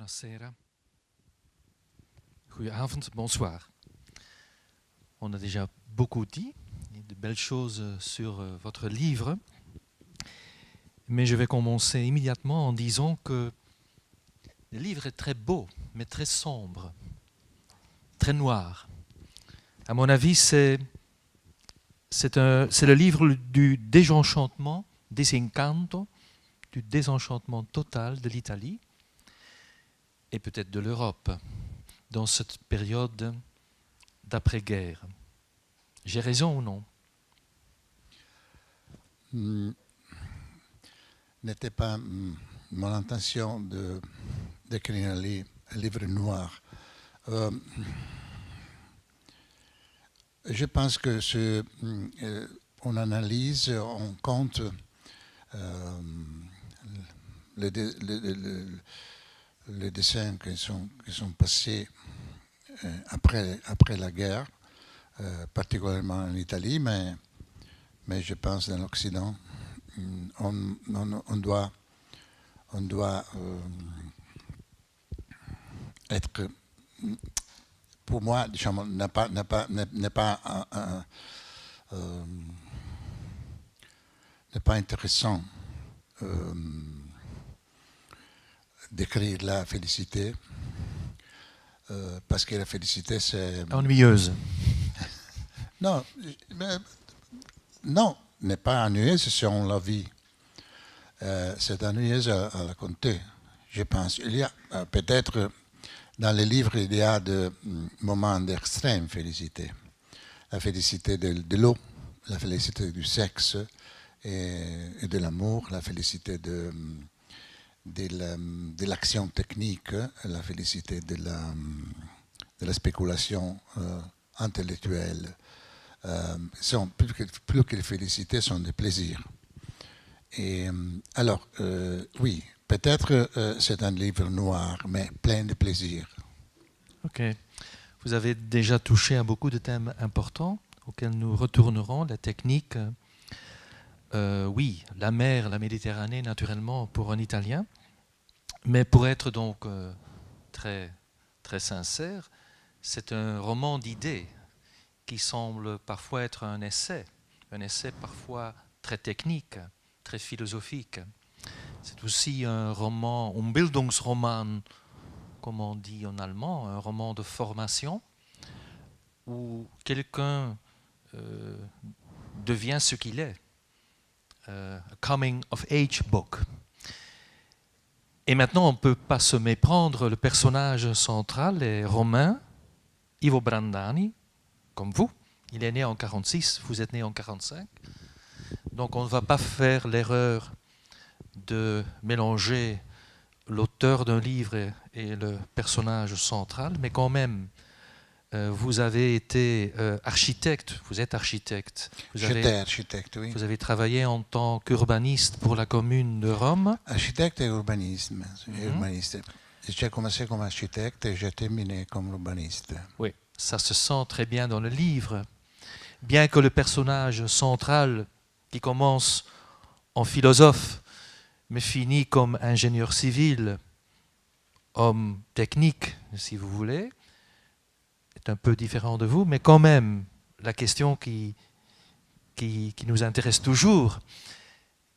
Buonasera. Goedenavond, bonsoir. On a déjà beaucoup dit, de belles choses sur votre livre, mais je vais commencer immédiatement en disant que le livre est très beau, mais très sombre, très noir. À mon avis, c'est le livre du désenchantement, desencanto, du désenchantement total de l'Italie et peut-être de l'Europe dans cette période d'après-guerre. J'ai raison ou non? N'était pas mon intention d'écrire un livre noir. Je pense que on analyse, on compte les dessins qui sont passés après la guerre, particulièrement en Italie, mais je pense dans l'Occident. On doit être, pour moi, n'est pas intéressant d'écrire la félicité, parce que la félicité c'est ennuyeuse. Non, n'est pas ennuyeuse si on la vit. C'est ennuyeuse à la compter, je pense. Il y a peut-être dans les livres, il y a des moments d'extrême félicité. La félicité de l'eau, la félicité du sexe et de l'amour, la félicité de l'action technique, la félicité de la spéculation intellectuelle. Plus que les félicités, sont des plaisirs. Et alors, oui, peut-être c'est un livre noir, mais plein de plaisir. Ok. Vous avez déjà touché à beaucoup de thèmes importants auxquels nous retournerons, la technique. Oui, la mer, la Méditerranée, naturellement, pour un Italien. Mais pour être donc très, très sincère, c'est un roman d'idées qui semble parfois être un essai parfois très technique, très philosophique. C'est aussi un roman, un Bildungsroman, comme on dit en allemand, un roman de formation, où quelqu'un devient ce qu'il est. A coming of age book. Et maintenant, on ne peut pas se méprendre, le personnage central est Romain, Ivo Brandani, comme vous. Il est né en 1946, vous êtes né en 1945. Donc on ne va pas faire l'erreur de mélanger l'auteur d'un livre et le personnage central, mais quand même, vous avez été architecte, vous êtes architecte. J'étais architecte, oui. Vous avez travaillé en tant qu'urbaniste pour la commune de Rome. Architecte et urbaniste. J'ai commencé comme architecte et j'ai terminé comme urbaniste. Oui, ça se sent très bien dans le livre. Bien que le personnage central, qui commence en philosophe, mais finit comme ingénieur civil, homme technique, si vous voulez, est un peu différent de vous, mais quand même, la question qui nous intéresse toujours,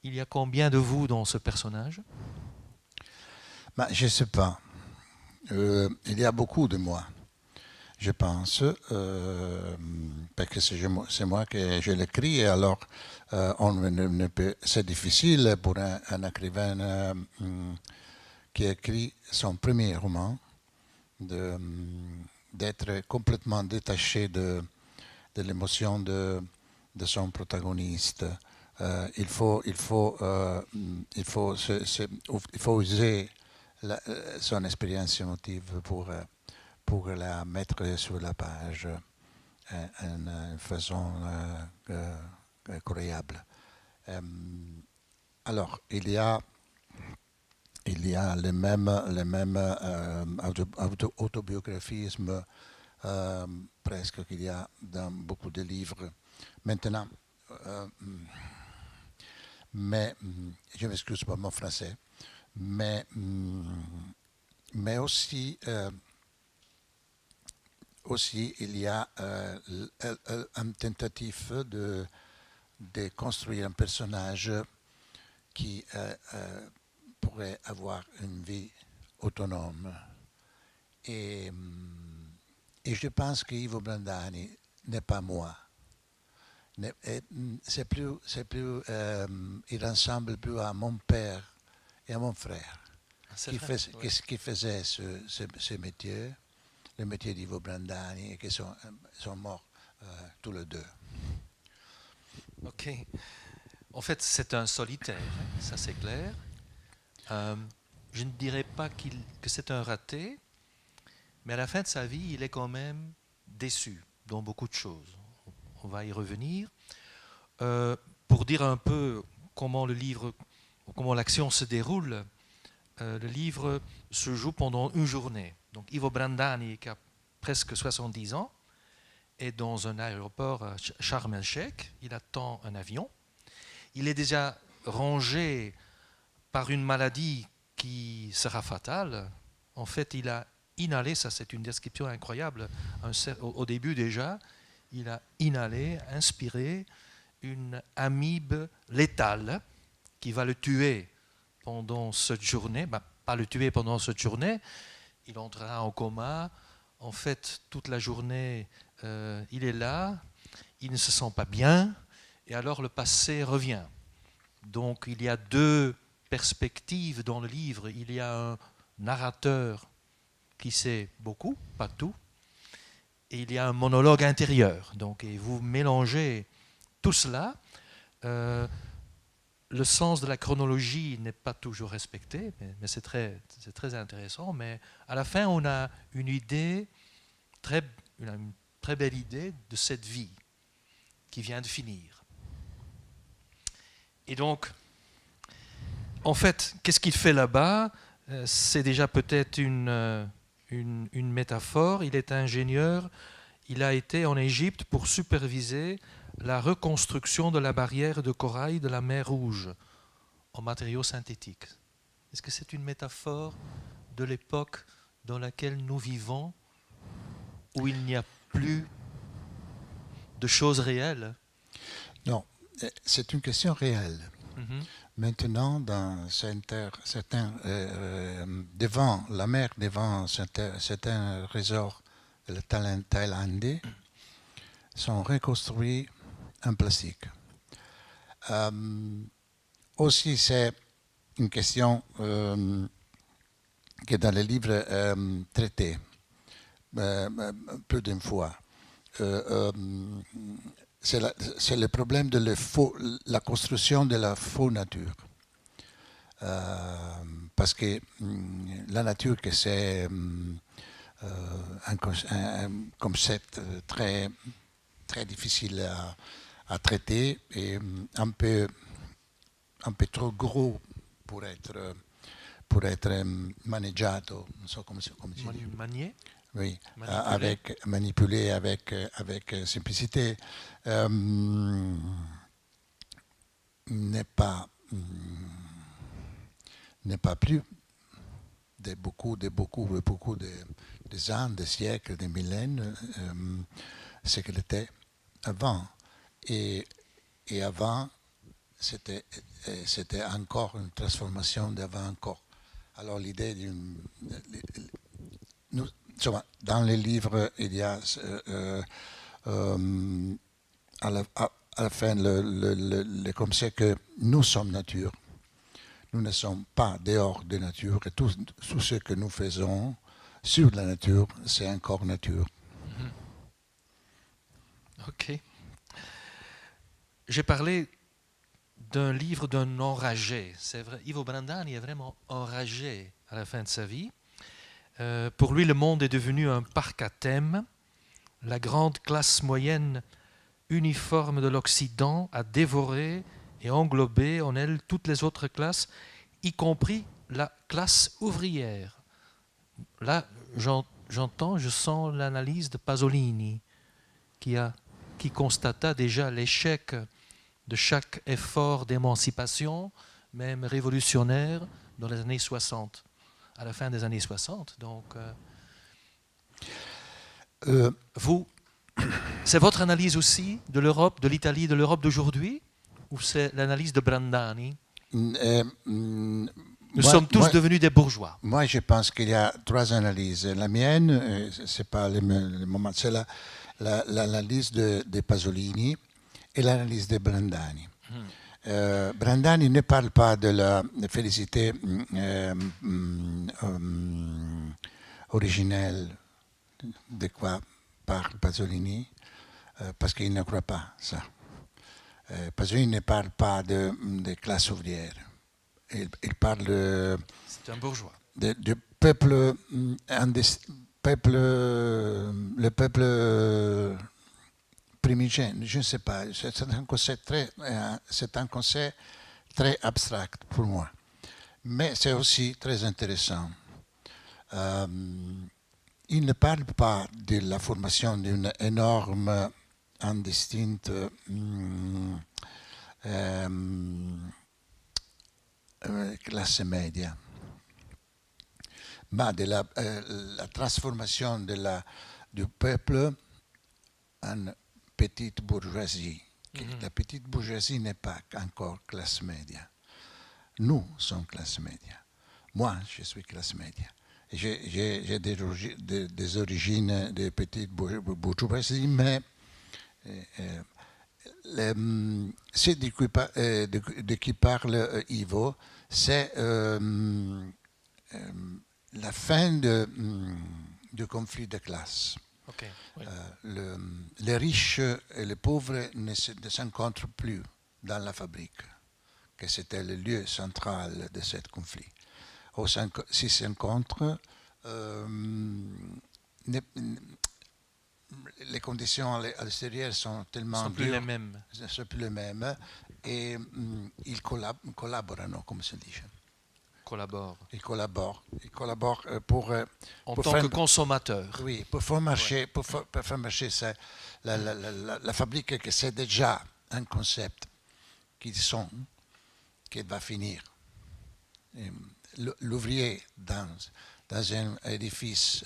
il y a combien de vous dans ce personnage? Je ne sais pas. Il y a beaucoup de moi, je pense, parce que c'est moi que je l'écris, et alors c'est difficile pour un écrivain qui écrit son premier roman d'être complètement détaché de l'émotion de son protagoniste. Il faut user son expérience émotive pour la mettre sur la page en façon croyable. Alors, il y a les mêmes autobiographismes presque qu'il y a dans beaucoup de livres. Maintenant, mais je m'excuse pour mon français, mais mais aussi il y a une tentative de construire un personnage qui pourrait avoir une vie autonome. Et je pense que Ivo Brandani n'est pas moi. C'est plus il ressemble plus à mon père et à mon frère qui faisaient ce métier, le métier d'Ivo Brandani, et qui sont morts tous les deux. Ok. En fait, c'est un solitaire, hein, ça c'est clair. Je ne dirais pas que c'est un raté, mais à la fin de sa vie, il est quand même déçu dans beaucoup de choses. On va y revenir. Pour dire un peu comment l'action se déroule, le livre se joue pendant une journée. Donc Ivo Brandani, qui a presque 70 ans, est dans un aéroport à Sharm el-Sheikh. Il attend un avion. Il est déjà rongé par une maladie qui sera fatale. En fait, il a inhalé, ça c'est une description incroyable, au début déjà, il a inhalé, inspiré une amibe létale qui va le tuer pendant cette journée. Pas le tuer pendant cette journée, il entrera en coma. En fait, toute la journée, il est là, il ne se sent pas bien, et alors le passé revient. Donc il y a deux perspectives dans le livre. Il y a un narrateur qui sait beaucoup, pas tout, et il y a un monologue intérieur. Donc, et vous mélangez tout cela. Le sens de la chronologie n'est pas toujours respecté, mais c'est très intéressant. Mais à la fin, on a une très belle idée de cette vie qui vient de finir. Et donc, en fait, qu'est-ce qu'il fait là-bas ? C'est déjà peut-être une métaphore. Il est ingénieur. Il a été en Égypte pour superviser la reconstruction de la barrière de corail de la mer Rouge en matériaux synthétiques. Est-ce que c'est une métaphore de l'époque dans laquelle nous vivons, où il n'y a plus de choses réelles ? Non, c'est une question réelle. Mm-hmm. Maintenant, devant la mer, devant certains résorts thaïlandais, sont reconstruits en plastique. Aussi, c'est une question qui est dans les livres traités plus d'une fois. C'est le problème de la construction de la faux nature. Parce que la nature, c'est un concept très, très difficile à traiter et un peu trop gros pour être maneggiato, non so come si dit. Manier ? Oui, manipulé avec simplicité, n'est pas plus de beaucoup de ans, des siècles, des millénaires, ce qu'elle était avant. Et avant, c'était encore une transformation d'avant encore. Alors l'idée dans les livres, il y a à la fin le concept que nous sommes nature. Nous ne sommes pas dehors de nature et tout ce que nous faisons sur la nature, c'est encore nature. Ok. J'ai parlé d'un livre d'un enragé. C'est vrai, Ivo Brandani est vraiment enragé à la fin de sa vie. Pour lui, le monde est devenu un parc à thème. La grande classe moyenne uniforme de l'Occident a dévoré et englobé en elle toutes les autres classes, y compris la classe ouvrière. Là, je sens l'analyse de Pasolini, qui constata déjà l'échec de chaque effort d'émancipation, même révolutionnaire, dans les années 60. à la fin des années 60. Donc, Euh, vous, c'est votre analyse aussi de l'Europe, de l'Italie, de l'Europe d'aujourd'hui, ou c'est l'analyse de Brandani? Nous sommes tous devenus des bourgeois. Moi, je pense qu'il y a trois analyses. La mienne, c'est pas le moment, c'est l'analyse de Pasolini et l'analyse de Brandani. Brandani ne parle pas de la félicité originelle de quoi parle Pasolini, parce qu'il ne croit pas ça. Pasolini ne parle pas de classe ouvrière. Il parle c'est un bourgeois. Du peuple, le peuple primigène, je ne sais pas. C'est un concept très abstract pour moi. Mais c'est aussi très intéressant. Il ne parle pas de la formation d'une énorme, indistincte classe média, mais de la transformation du peuple en petite bourgeoisie. La petite bourgeoisie n'est pas encore classe média. Nous sommes classe média. Moi, je suis classe média. J'ai des origines de petite bourgeoisie, mais ce de qui parle Ivo, c'est la fin du conflit de classe. Okay, oui. Les riches et les pauvres ne s'encontrent plus dans la fabrique, que c'était le lieu central de ce conflit. S'ils s'encontrent, les conditions à l'extérieur sont tellement dures. Ne sont plus les mêmes. Et ils collaborent, comme se dit. Ils collaborent pour en tant que consommateurs. Oui, pour faire marcher, pour faire marcher ça, la fabrique, que c'est déjà un concept qui va finir. L'ouvrier dans un édifice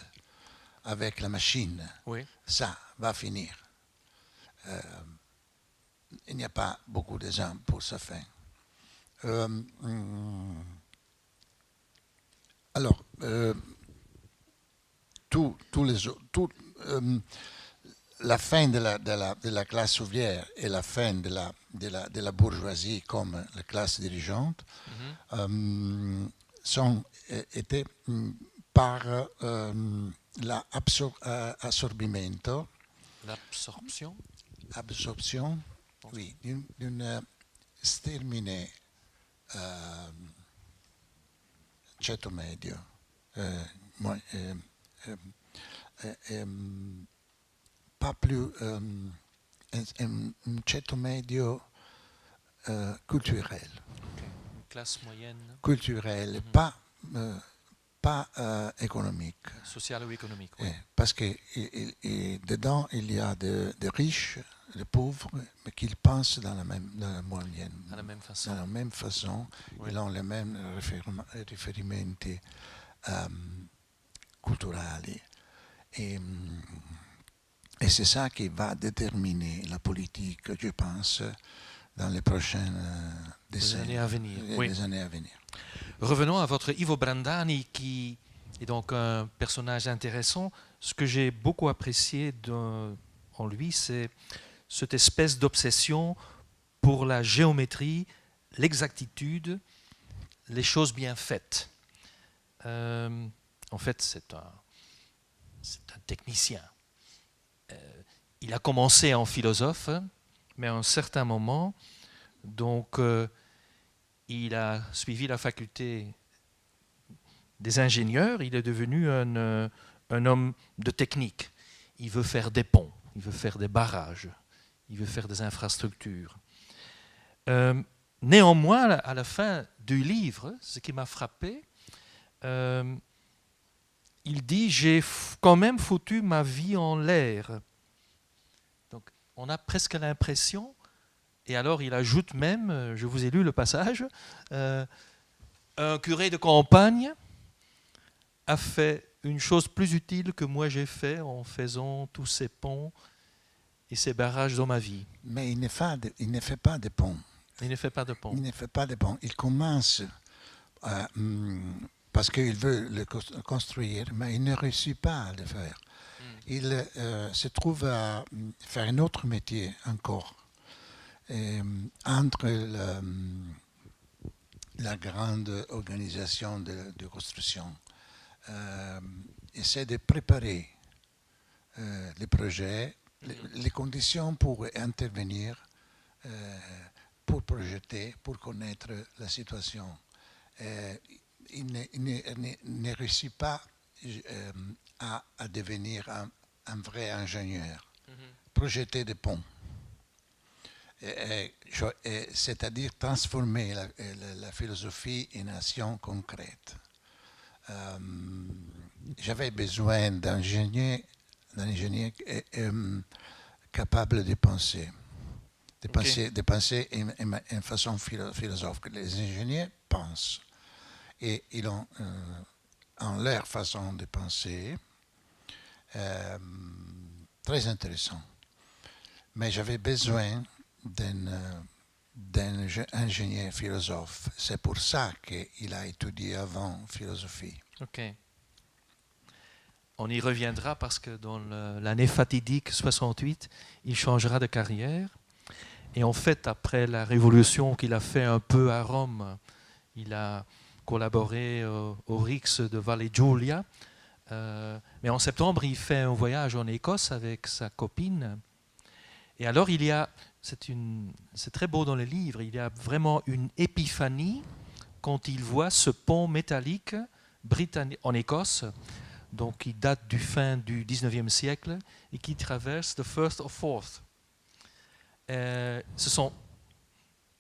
avec la machine, oui. Ça va finir. Il n'y a pas beaucoup de gens pour sa fin. Alors, la fin de la classe ouvrière et la fin de la bourgeoisie comme la classe dirigeante sont été par l'absorption. Absorption, oui, d'une sterminée ceto medio, pas plus un ceto medio culturel. Okay. Classe moyenne. Culturel, pas économique. Social ou économique, oui. Parce que dedans, il y a des riches, des pauvres, mais qui pensent dans la moyenne. Dans la même façon. Dans la même façon, oui. Ils ont les mêmes riferimenti culturali. Et c'est ça qui va déterminer la politique, je pense, dans les prochaines années à venir. Les années à venir. Revenons à votre Ivo Brandani, qui est donc un personnage intéressant. Ce que j'ai beaucoup apprécié en lui, c'est cette espèce d'obsession pour la géométrie, l'exactitude, les choses bien faites. En fait, c'est un technicien. Il a commencé en philosophe, mais à un certain moment, donc, il a suivi la faculté des ingénieurs, il est devenu un homme de technique. Il veut faire des ponts, il veut faire des barrages, il veut faire des infrastructures. Néanmoins, à la fin du livre, ce qui m'a frappé, il dit « J'ai quand même foutu ma vie en l'air ». Donc, on a presque l'impression. Et alors, il ajoute même, je vous ai lu le passage, un curé de campagne a fait une chose plus utile que moi j'ai fait en faisant tous ces ponts et ces barrages dans ma vie. Mais il ne fait pas de pont. Il ne fait pas de pont. Il ne fait pas de pont. Il commence parce qu'il veut le construire, mais il ne réussit pas à le faire. Il se trouve à faire un autre métier encore. Et, entre la grande organisation de construction, essaie de préparer les projets, les conditions pour intervenir, pour projeter, pour connaître la situation. Il ne réussit pas à devenir un vrai ingénieur, projeter des ponts, c'est-à-dire transformer la philosophie en action concrète. J'avais besoin d'un ingénieur capable de penser. De penser en façon philosophique. Les ingénieurs pensent et ils ont en leur façon de penser très intéressant. Mais j'avais besoin d'un ingénieur philosophe. C'est pour ça qu'il a étudié avant philosophie. Ok. On y reviendra parce que dans l'année fatidique 68, il changera de carrière. Et en fait, après la révolution qu'il a fait un peu à Rome, il a collaboré au Rix de Valle Giulia. Mais en septembre, il fait un voyage en Écosse avec sa copine. Et alors, c'est très beau dans le livre, il y a vraiment une épiphanie quand il voit ce pont métallique britannique en Écosse, donc qui date du fin du 19e siècle et qui traverse the Firth of Forth. Ce sont,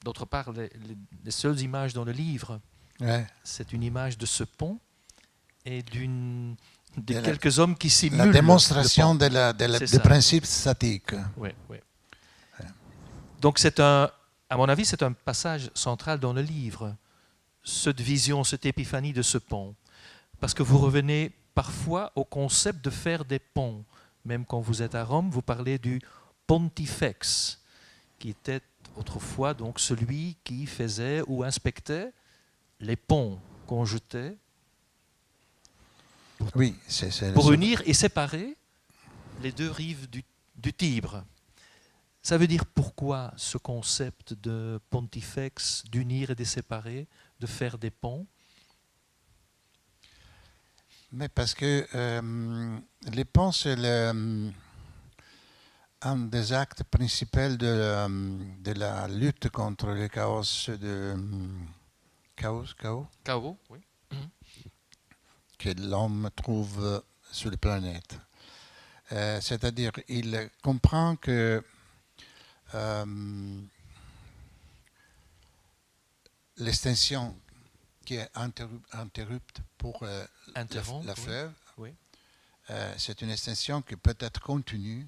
d'autre part, les seules images dans le livre. Ouais. C'est une image de ce pont et de quelques hommes qui simulent la démonstration du principe statique. Oui, oui. Ouais. Donc à mon avis, c'est un passage central dans le livre, cette vision, cette épiphanie de ce pont. Parce que vous revenez parfois au concept de faire des ponts. Même quand vous êtes à Rome, vous parlez du pontifex, qui était autrefois donc celui qui faisait ou inspectait les ponts qu'on jetait pour unir et séparer les deux rives du Tibre. Ça veut dire pourquoi ce concept de pontifex, d'unir et de séparer, de faire des ponts? Mais parce que les ponts, c'est un des actes principaux de la lutte contre le chaos Chaos, oui. Que l'homme trouve sur la planète. C'est-à-dire, il comprend que l'extension qui est interrupte pour la fleuve, oui. C'est une extension qui peut être continuée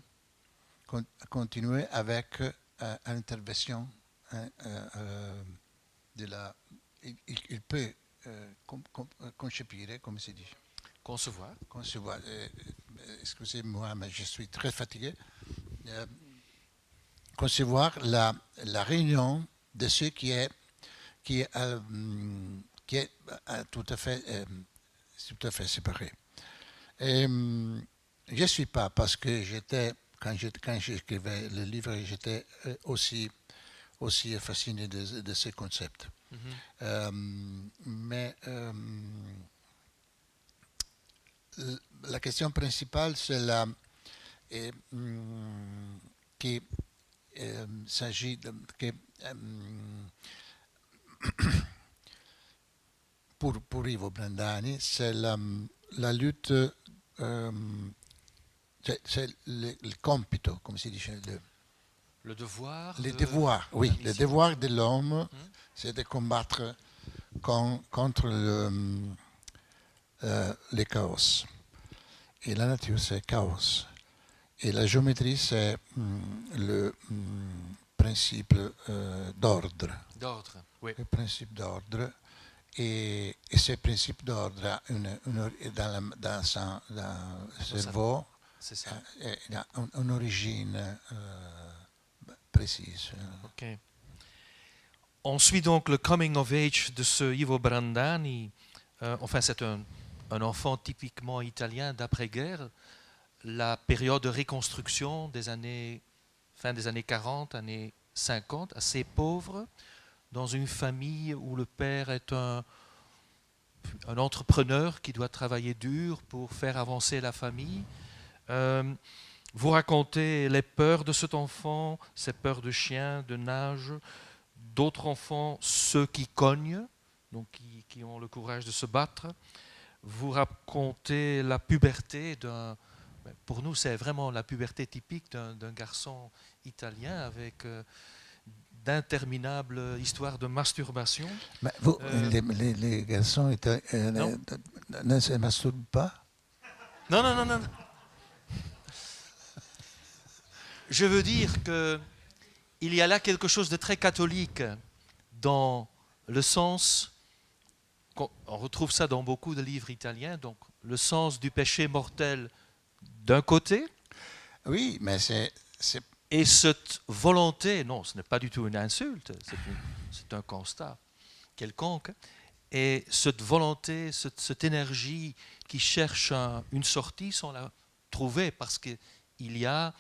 avec l'intervention de la... Il peut concevoir, comme c'est dit. Concevoir. Excusez-moi, mais je suis très fatigué. Concevoir la réunion de ce qui est tout à fait séparé. Et je ne suis pas, parce que quand j'écrivais le livre, j'étais aussi fasciné de ces concepts. Mais la question principale, c'est qu'il s'agit de... pour Ivo Brandani, c'est la lutte, c'est le compito, come si dice. Le devoir. Le devoir, oui. Le devoir de l'homme, c'est de combattre contre le chaos. Et la nature, c'est chaos. Et la géométrie, c'est le principe d'ordre. D'ordre, oui. Le principe d'ordre. et ce principe d'ordre a dans son cerveau C'est ça. il a une origine précise. Ok. On suit donc le coming of age de ce Ivo Brandani. Enfin, c'est un enfant typiquement italien d'après-guerre. La période de reconstruction fin des années 40, années 50, assez pauvre, dans une famille où le père est un entrepreneur qui doit travailler dur pour faire avancer la famille. Vous racontez les peurs de cet enfant, ses peurs de chien, de nage, d'autres enfants, ceux qui cognent, donc qui ont le courage de se battre. Vous racontez la puberté pour nous, c'est vraiment la puberté typique d'un garçon italien avec d'interminables histoires de masturbation. Mais vous, les garçons ne se masturbent pas? Non, non, non, non. Je veux dire qu'il y a là quelque chose de très catholique dans le sens, on retrouve ça dans beaucoup de livres italiens, donc le sens du péché mortel d'un côté. Oui, mais c'est... Et cette volonté, non, ce n'est pas du tout une insulte, c'est un constat quelconque, et cette volonté, cette énergie qui cherche une sortie sans la trouver, parce qu'il y a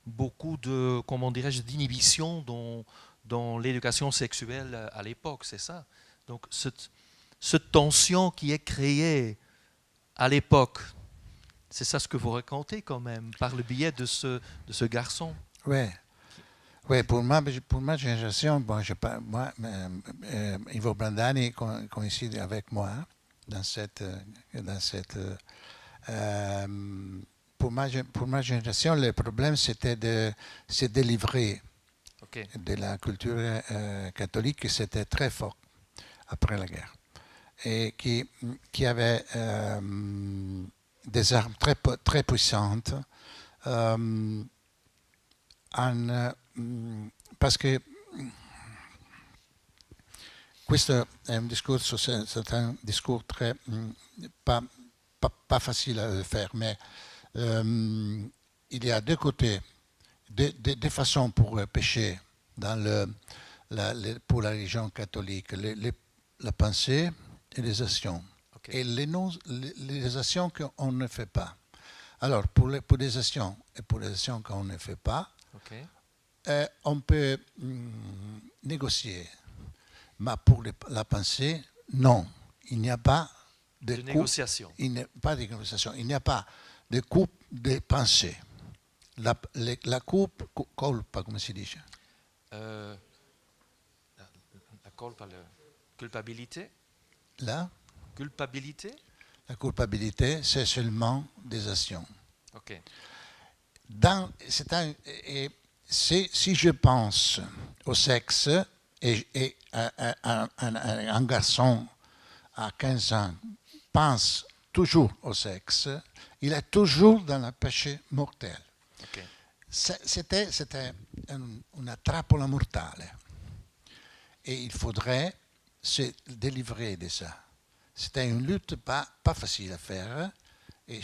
beaucoup de, comment dirais-je, d'inhibition dans l'éducation sexuelle à l'époque, c'est ça. Donc cette tension qui est créée à l'époque, c'est ça ce que vous racontez quand même, par le biais de ce garçon. Oui. Oui, pour ma génération, bon, Ivo Brandani coïncide avec moi pour ma génération, le problème c'était de se délivrer de la culture catholique qui c'était très fort après la guerre et qui avait des armes très puissantes. Parce che questo è un discorso, c'est un discours très pas facile à faire, mais il y a deux côtés, deux façons pour pécher pour la religion catholique, la pensée et les actions. Okay. Et les actions qu'on ne fait pas. Alors, pour les actions et pour les actions qu'on ne fait pas, okay. On peut négocier. Mais pour la pensée, non. Il n'y a pas de négociation. Il n'y a pas de négociation. Il n'y a pas de coupe de pensée. La coupe, colpa, come si dice? La colpa, la culpabilité. La culpabilité. La culpabilité, c'est seulement des actions. Okay. Si je pense au sexe et un garçon à 15 ans pense toujours au sexe, il est toujours dans le péché mortel. Okay. C'était una trappola mortale. Et il faudrait se délivrer de ça. C'était une lutte pas facile à faire et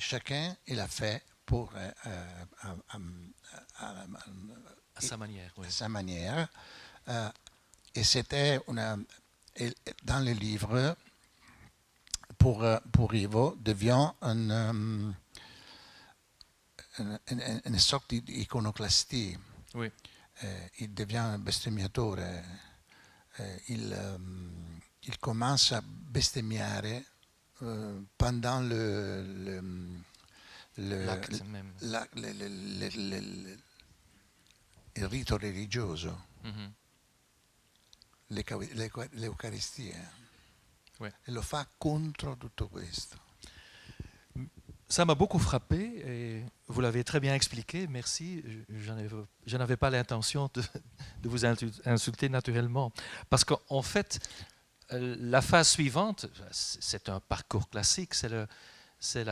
chacun il a fait pour à sa manière. Oui. À sa manière. Et c'était dans le livre pour Ivo devient une sorte d'iconoclastie. Oui. Il devient un bestemmiatore. Il commence a bestemmiare pendant l'acte même. Il rito religioso, Mm-hmm. l'Eucaristia. Ouais. E lo fa contro tutto questo. Ça m'a beaucoup frappé et vous l'avez très bien expliqué, merci. Je n'avais pas l'intention de vous insulter naturellement. Parce qu'en fait, la phase suivante, c'est un parcours classique, c'est le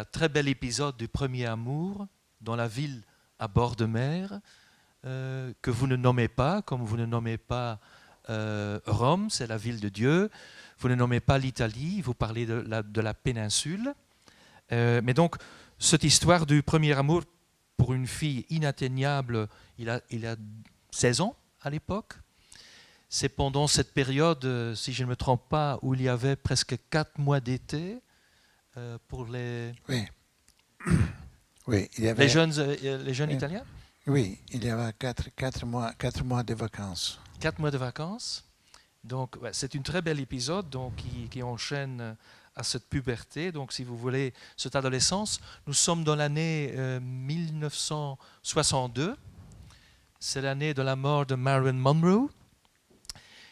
très bel épisode du premier amour dans la ville à bord de mer, que vous ne nommez pas, comme vous ne nommez pas Rome, c'est la ville de Dieu. Vous ne nommez pas l'Italie, vous parlez de la péninsule. Mais donc, cette histoire du premier amour pour une fille inatteignable, il a 16 ans à l'époque. C'est pendant cette période, si je ne me trompe pas, où il y avait presque 4 mois d'été pour les, Oui. Oui, il y avait, les jeunes Italiens. oui, il y avait 4 mois de vacances. 4 mois de vacances. Donc, ouais, c'est une très belle épisode donc, qui enchaîne à cette puberté. Donc, si vous voulez, cette adolescence, nous sommes dans l'année 1962. C'est l'année de la mort de Marilyn Monroe.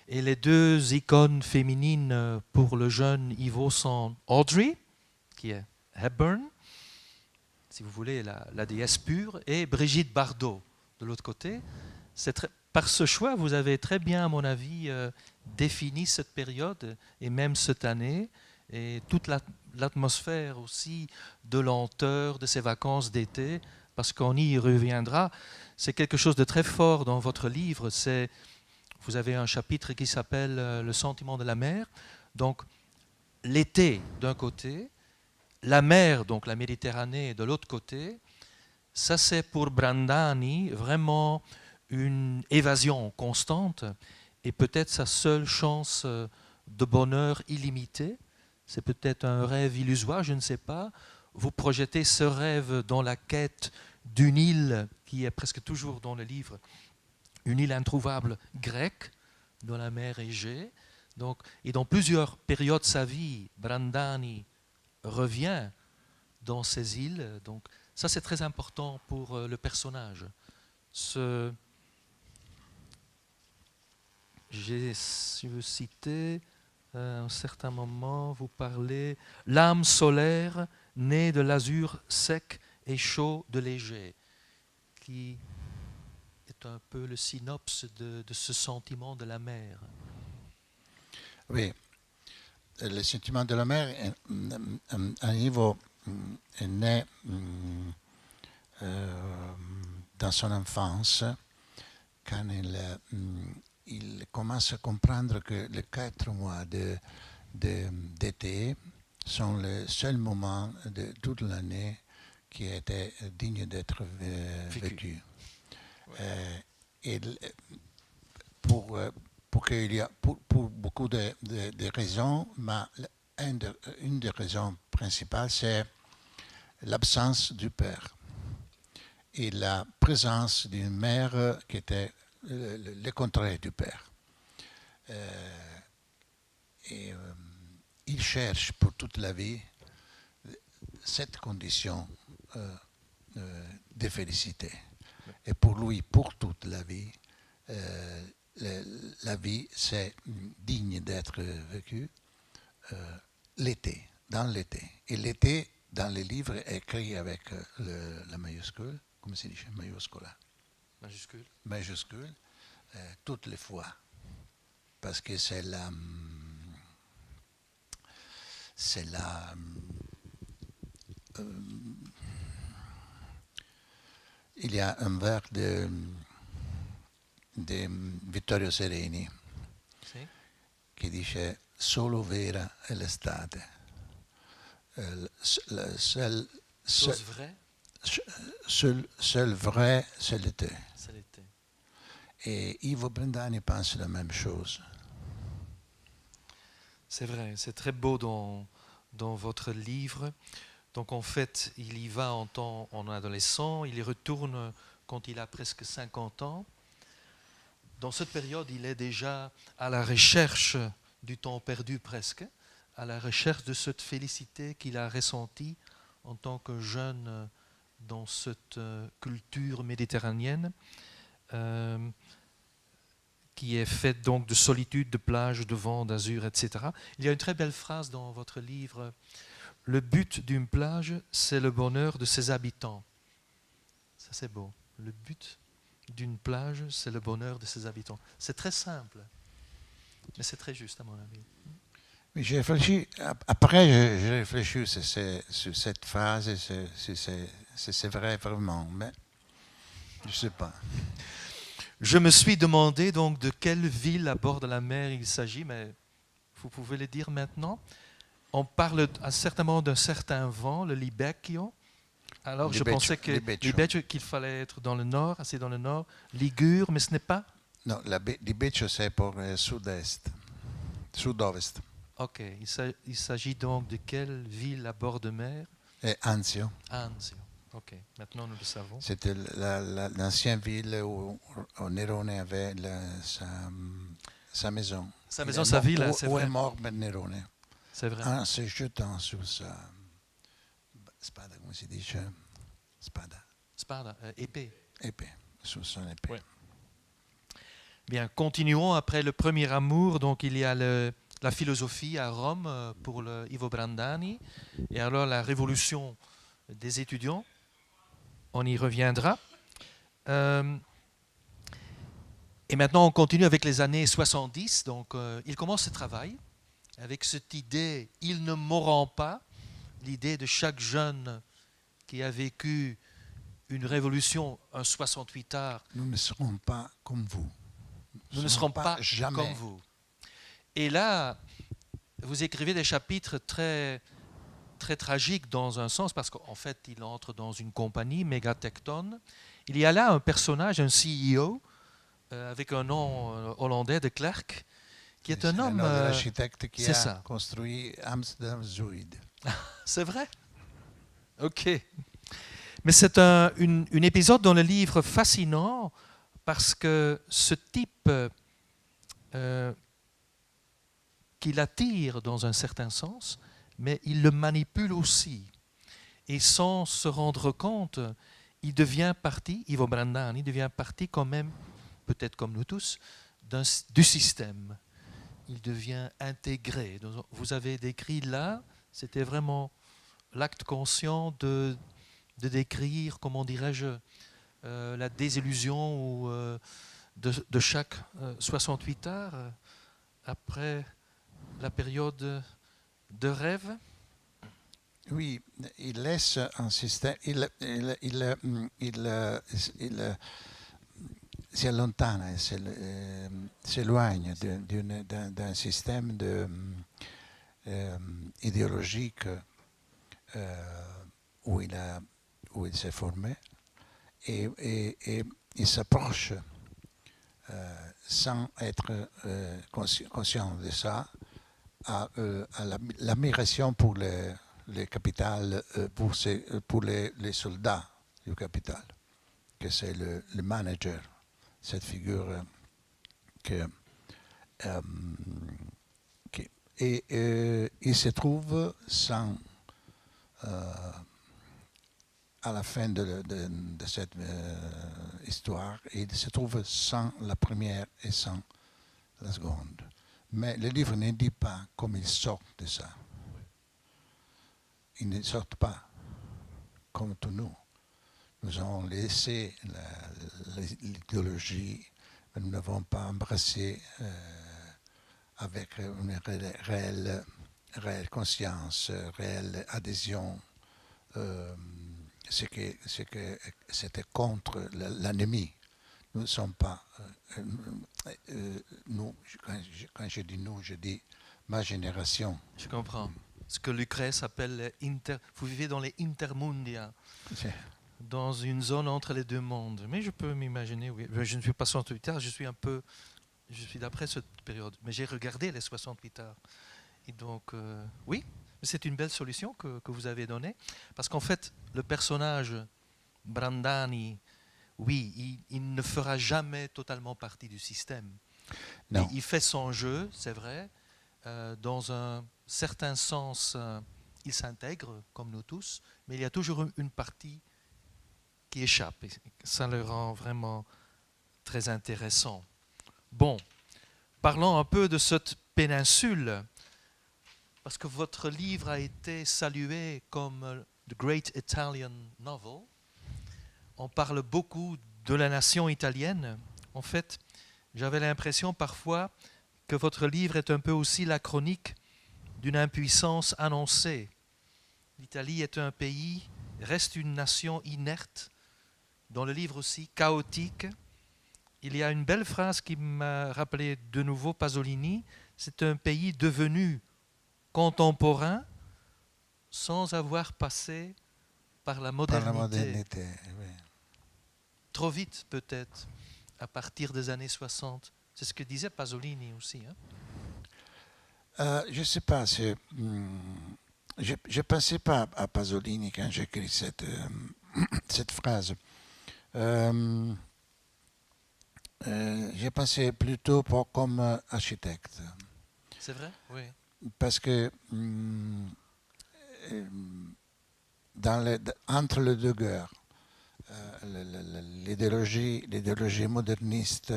Et les deux icônes féminines pour le jeune Ivo sont Audrey, qui est Hepburn, si vous voulez, la déesse pure, et Brigitte Bardot, de l'autre côté. Par ce choix, vous avez très bien, à mon avis, défini cette période, et même cette année, et toute l'atmosphère aussi de lenteur de ces vacances d'été, parce qu'on y reviendra. C'est quelque chose de très fort dans votre livre. Vous avez un chapitre qui s'appelle « Le sentiment de la mer ». Donc, l'été d'un côté, la mer, donc la Méditerranée, de l'autre côté. Ça, c'est pour Brandani vraiment une évasion constante et peut-être sa seule chance de bonheur illimité. C'est peut-être un rêve illusoire, je ne sais pas. Vous projetez ce rêve dans la quête d'une île qui est presque toujours dans le livre, une île introuvable grecque dans la mer Égée. Donc, et dans plusieurs périodes de sa vie, Brandani revient dans ces îles. Donc, ça, c'est très important pour le personnage. Je veux citer, à un certain moment, vous parlez « L'âme solaire née de l'azur sec et chaud de l'Égée », qui est un peu le synopsis de ce sentiment de la mer. Oui, le sentiment de la mer, à niveau est né dans son enfance, quand il commence à comprendre que les 4 mois d'été sont les seuls moments de toute l'année qui étaient dignes d'être vécus. Et pour beaucoup de raisons, mais une des raisons principales, c'est l'absence du père et la présence d'une mère qui était le contraire du père. Il cherche pour toute la vie cette condition de félicité. Et pour lui, pour toute la vie, la vie, c'est digne d'être vécue l'été, dans l'été. Et l'été, dans les livres, est écrit avec la majuscule, comment se dit, majuscula. Majuscule. Majuscule, toutes les fois. Parce que c'est il y a un vers de Vittorio Sereni che dice solo vera è l'estate. Seul vrai, c'est l'été. Et Ivo Brandani pense la même chose. C'est vrai, c'est très beau dans votre livre. Donc en fait, il y va en adolescent, il y retourne quand il a presque 50 ans. Dans cette période, il est déjà à la recherche du temps perdu presque, à la recherche de cette félicité qu'il a ressentie en tant que jeune dans cette culture méditerranéenne, qui est faite donc de solitude, de plage, de vent, d'azur, etc. Il y a une très belle phrase dans votre livre. Le but d'une plage, c'est le bonheur de ses habitants. Ça, c'est beau. Le but d'une plage, c'est le bonheur de ses habitants. C'est très simple, mais c'est très juste, à mon avis. Oui, j'ai réfléchi. Après, j'ai réfléchi sur cette phrase, si c'est vrai vraiment, mais je ne sais pas. Je me suis demandé donc de quelle ville à bord de la mer il s'agit, mais vous pouvez le dire maintenant. On parle certainement d'un certain vent, le Libecchio. Alors, je pensais que Libecchio, qu'il fallait être dans le nord, assez dans le nord. Ligure, mais ce n'est pas? Non, Libecchio c'est pour sud-est, sud-ovest. Ok, il s'agit donc de quelle ville à bord de mer? Et Anzio. Anzio. Ok, maintenant nous le savons. C'était l'ancienne ville où Nerone avait sa maison. Sa maison, sa ville, c'est où vrai. est mort Nerone. C'est vrai. En se jetant sur sa spada, come si dice? Spada. Spada, épée. Épée, sur son épée. Ouais. Bien, continuons. Après le premier amour, donc il y a la philosophie à Rome pour Ivo Brandani. Et alors la révolution des étudiants, on y reviendra. Et maintenant, on continue avec les années 70. Donc, il commence ce travail avec cette idée « ils ne mourront pas », l'idée de chaque jeune qui a vécu une révolution, un 68 art. Nous ne serons pas comme vous. Nous ne serons pas jamais comme vous. Et là, vous écrivez des chapitres très, très tragiques dans un sens, parce qu'en fait, il entre dans une compagnie, Megatecton. Il y a là un personnage, un CEO, avec un nom hollandais de Klerk, qui est un homme... C'est l'architecte qui a ça. construit Amsterdam Zuid. C'est vrai? Ok. Mais c'est un épisode dans le livre fascinant, parce que ce type qui l'attire dans un certain sens, mais il le manipule aussi. Et sans se rendre compte, il devient partie, Ivo Brandani devient partie quand même, peut-être comme nous tous, du système. Il devient intégré. Vous avez décrit là, c'était vraiment l'acte conscient de décrire, comment dirais-je, la désillusion ou, de chaque 68 heures après la période de rêve. Oui, il laisse un système, il si allontana, s'éloigne d'un système idéologique où il s'est formé et il s'approche sans être conscient de ça à l'admiration pour les capitales, pour les soldats du capital, que c'est le manager, cette figure il se trouve sans à la fin de cette histoire, il se trouve sans la première et sans la seconde. Mais le livre ne dit pas comment il sort de ça. Il ne sort pas comme tous nous. Nous avons laissé l'idéologie, mais nous n'avons pas embrassé avec une réelle conscience, réelle adhésion, ce que c'était contre l'ennemi. Nous ne sommes pas... nous, quand je dis nous, je dis ma génération. Je comprends. Ce que Lucrèce appelle vous vivez dans les intermundia, dans une zone entre les deux mondes. Mais je peux m'imaginer, oui. Je ne suis pas 68 heures, je suis d'après cette période. Mais j'ai regardé les 68 heures. Et donc, oui, c'est une belle solution que vous avez donnée. Parce qu'en fait, le personnage Brandani, oui, il ne fera jamais totalement partie du système. Non. Il fait son jeu, c'est vrai. Dans un certain sens, il s'intègre, comme nous tous, mais il y a toujours une partie qui échappe. Et ça le rend vraiment très intéressant. Bon, parlons un peu de cette péninsule, parce que votre livre a été salué comme The Great Italian Novel. On parle beaucoup de la nation italienne. En fait, j'avais l'impression parfois que votre livre est un peu aussi la chronique d'une impuissance annoncée. L'Italie est un pays, reste une nation inerte, dans le livre aussi chaotique. Il y a une belle phrase qui m'a rappelé de nouveau Pasolini, c'est un pays devenu contemporain sans avoir passé par la Par modernité. la modernité, oui. Trop vite peut-être, à partir des années 60. C'est ce que disait Pasolini aussi. Hein. Je ne sais pas, je ne pensais pas à Pasolini quand j'ai écrit cette phrase. J'ai pensé plutôt comme architecte. C'est vrai? Oui. Parce que entre les deux guerres, l'idéologie moderniste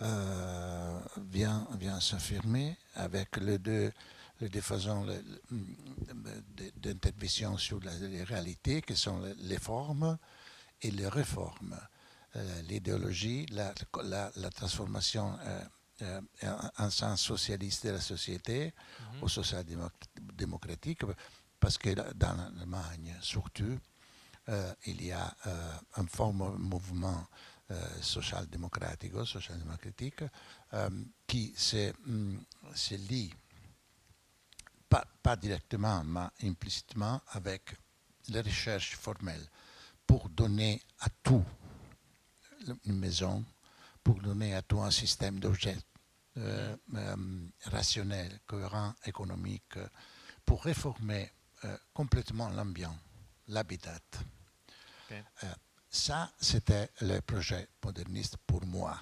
vient s'affirmer avec les deux façons d'intervention sur les réalités, qui sont les formes et les réformes. L'idéologie, la transformation en sens socialiste de la société au social-démocratique, parce que dans l'Allemagne, surtout, il y a un fort mouvement social-démocratique qui se lie, pas directement, mais implicitement, avec les recherches formelles pour donner à tout une maison, pour donner à tout un système d'objets rationnel, cohérent, économique, pour réformer complètement l'ambiance, l'habitat. Okay. Ça, c'était le projet moderniste pour moi.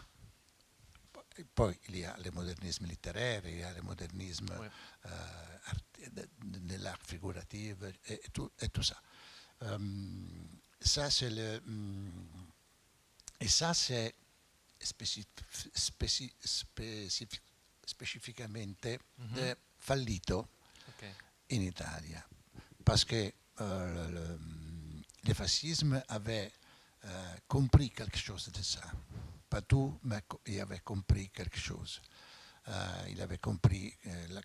Poi il y a le modernisme littéraire, il y a le modernisme de l'art figuratif et tout ça. Ça, c'est le... Et ça, c'est specificamente fallito in Italia, parce que le fascisme avait compris quelque chose de ça. Pas tout, mais il avait compris quelque chose. Il avait compris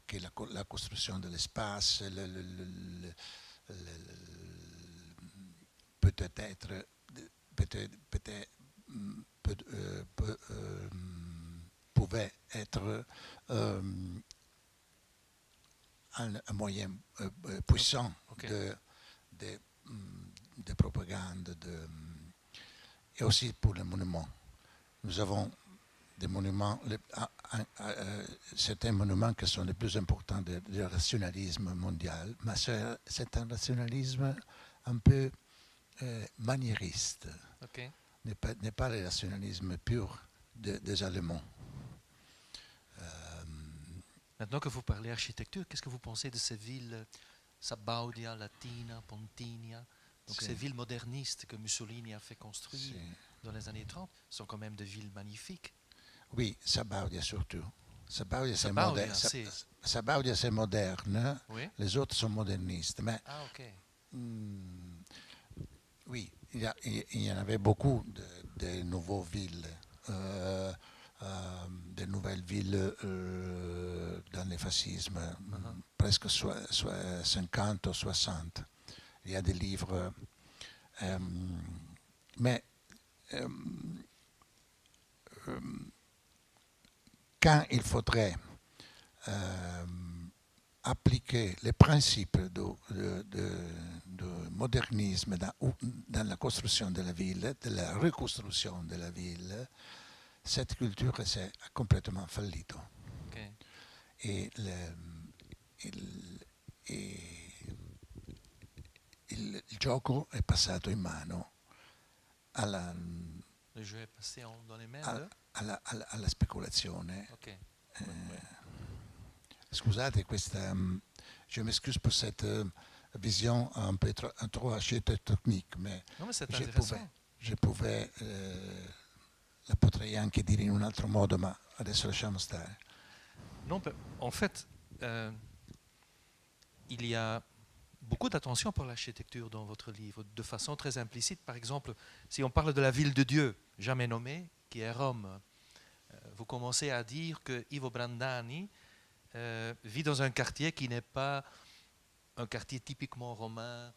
que la construction de l'espace pouvait être un moyen puissant de propagande et aussi pour les monuments. Nous avons des monuments, certains monuments qui sont les plus importants du rationalisme mondial, mais c'est un rationalisme un peu maniériste. Okay. N'est pas le rationalisme pur des Allemands. Maintenant que vous parlez architecture, qu'est-ce que vous pensez de ces villes, Sabaudia, Latina, Pontinia, donc ces villes modernistes que Mussolini a fait construire dans les années 30, sont quand même des villes magnifiques. Oui, Sabaudia surtout. Sabaudia, c'est moderne, oui? Les autres sont modernistes. Mais, oui, il y en avait beaucoup de nouvelles villes. Des nouvelles villes dans le fascisme, presque 50 ou 60. Il y a des livres. Mais quand il faudrait appliquer les principes de modernisme dans la construction de la ville, de la reconstruction de la ville, cette culture s'è complètement fallito. Okay. E il gioco è passato in mano alla, Le jeu est passé dans les mains alla speculazione. Okay. Scusate, je m'excuse pour cette vision un peu trop architettonique, mais je pouvais la potrei anche dire in un altro modo, ma adesso lasciamo stare. Non, en fait, il y a beaucoup d'attention pour l'architecture dans votre livre, de façon très implicite. Par exemple, si on parle de la ville de Dieu, jamais nommée, qui est Rome, vous commencez à dire que Ivo Brandani vit dans un quartier qui n'est pas un quartier typiquement romain,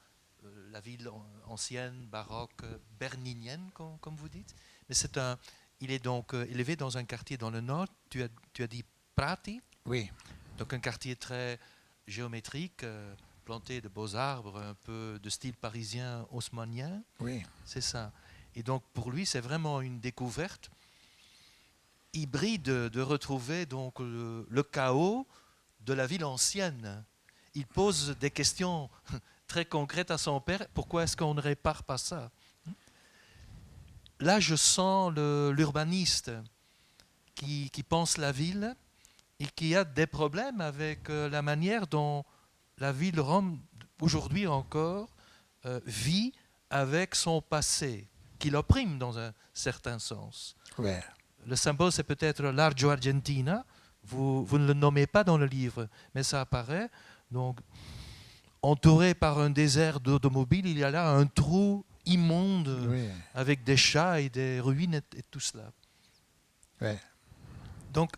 la ville ancienne, baroque, berninienne, comme vous dites. Mais il est donc élevé dans un quartier dans le nord, tu as dit Prati. Oui, Donc un quartier très géométrique, planté de beaux arbres, un peu de style parisien haussmannien, oui, c'est ça. Et donc pour lui, c'est vraiment une découverte hybride de retrouver donc le chaos de la ville ancienne. Il pose des questions très concrètes à son père. Pourquoi est-ce qu'on ne répare pas ça? Là, je sens l'urbaniste qui pense la ville et qui a des problèmes avec la manière dont la ville Rome, aujourd'hui encore, vit avec son passé, qui l'opprime dans un certain sens. oui, Le symbole, c'est peut-être l'Argio Argentina. Vous ne le nommez pas dans le livre, mais ça apparaît. Donc, entouré par un désert d'automobiles, il y a là un trou immonde oui, avec des chats et des ruines et tout cela. oui. Donc,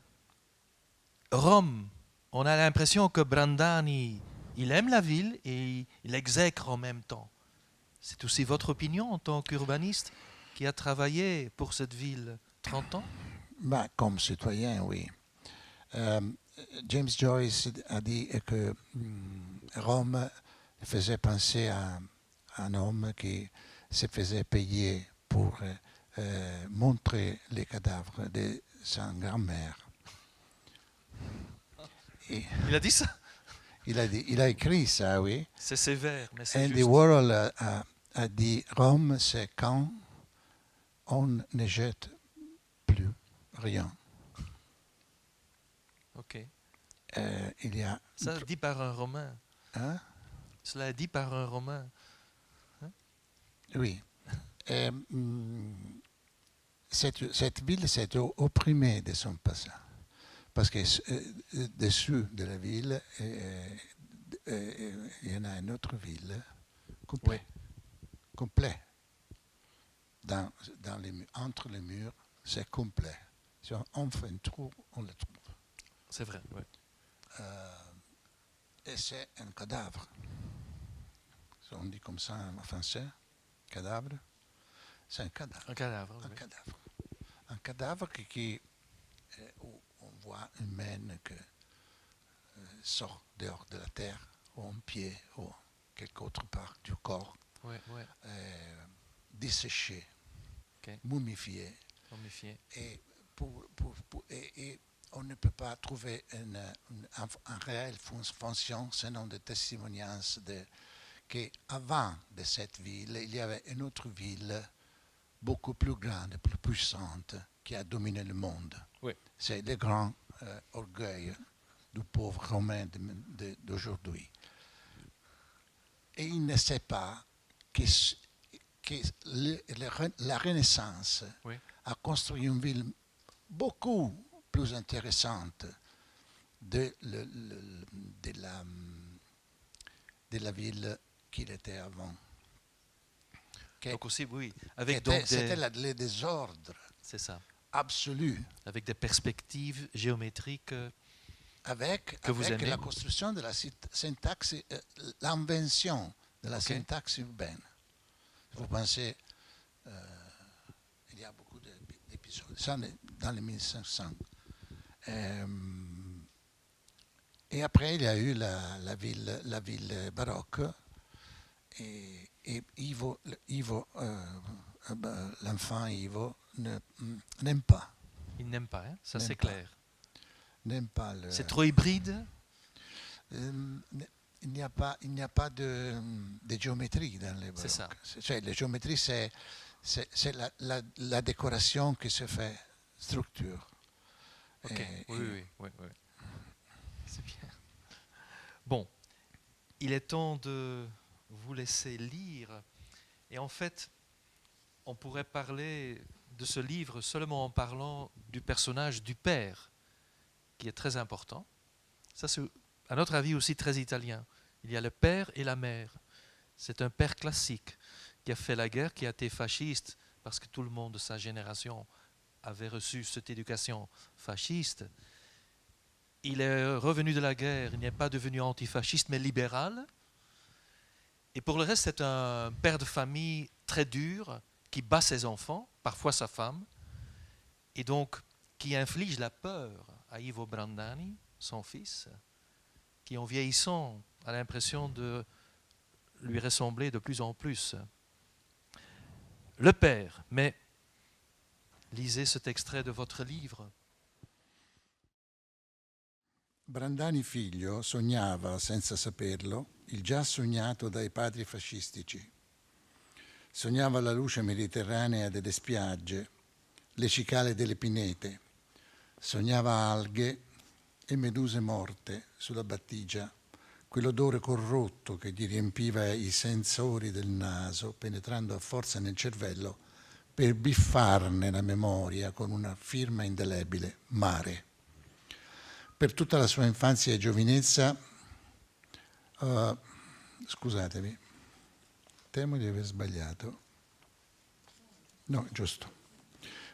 Rome, on a l'impression que Brandani, il aime la ville et il exècre en même temps. C'est aussi votre opinion en tant qu'urbaniste qui a travaillé pour cette ville 30 ans? Bah, comme citoyen, oui. Euh, James Joyce a dit que Rome faisait penser à un homme qui se faisait payer pour montrer les cadavres de sa grand-mère. Et Il a dit ça? il a écrit ça, oui. C'est sévère, mais c'est Andy juste. Warhol a dit Rome, c'est quand on ne jette plus rien. Ok. Il y a. Ça dit par un Romain. Hein? Cela est dit par un Romain. Oui. Cette ville s'est opprimée de son passé. Parce que dessous de la ville, il y en a une autre ville complète. Complet. Entre les murs, c'est complet. Si on fait un trou, on le trouve. C'est vrai, oui. Et c'est un cadavre. On dit comme ça en français, cadavre. C'est un cadavre. Un cadavre. Un Oui. cadavre. Un cadavre où on voit une main qui sort dehors de la terre, ou un pied, ou quelque autre part du corps, Oui, oui. desséché, Ok. mumifié. Momifié. Et, et on ne peut pas trouver une réelle fonction, sinon des témoignages qu'avant de cette ville, il y avait une autre ville beaucoup plus grande, plus puissante, qui a dominé le monde. Oui. C'est le grand orgueil du pauvre Romain d'aujourd'hui. Et il ne sait pas que la Renaissance Oui. a construit une ville beaucoup plus intéressante de la ville qu'il était avant. Donc aussi, oui, avec donc C'était le désordre c'est ça, absolu, avec des perspectives géométriques avec vous aimez. la construction de la syntaxe, l'invention de la Ok. syntaxe urbaine. Vous pensez, il y a beaucoup d'épisodes, ça dans les 1500. Et après, il y a eu la ville baroque. Et l'enfant Ivo n'aime pas. Il n'aime pas, hein? Ça N'aime c'est pas. clair. N'aime pas C'est trop hybride. il n'y a pas de géométrie dans les baroques. C'est ça. La géométrie, c'est la décoration qui se fait structure. Ok. Oui. C'est bien. Bon, il est temps de vous laisser lire. Et en fait, on pourrait parler de ce livre seulement en parlant du personnage du père, qui est très important. Ça, c'est, à notre avis, aussi très italien. Il y a le père et la mère. C'est un père classique qui a fait la guerre, qui a été fasciste, parce que tout le monde de sa génération avait reçu cette éducation fasciste. Il est revenu de la guerre, il n'est pas devenu antifasciste, mais libéral. Et pour le reste, c'est un père de famille très dur, qui bat ses enfants, parfois sa femme, et donc qui inflige la peur à Ivo Brandani. son fils, qui en vieillissant a l'impression de lui ressembler de plus en plus. Le Père, mais lisez cet extrait de votre livre. Brandani figlio sognava, senza saperlo, il già sognato dai padri fascistici. Sognava la luce mediterranea delle spiagge, le cicale delle pinete. Sognava alghe e meduse morte sulla battigia, quell'odore corrotto che gli riempiva i sensori del naso, penetrando a forza nel cervello per biffarne la memoria con una firma indelebile, mare. Per tutta la sua infanzia e giovinezza, scusatemi, temo di aver sbagliato. No, giusto.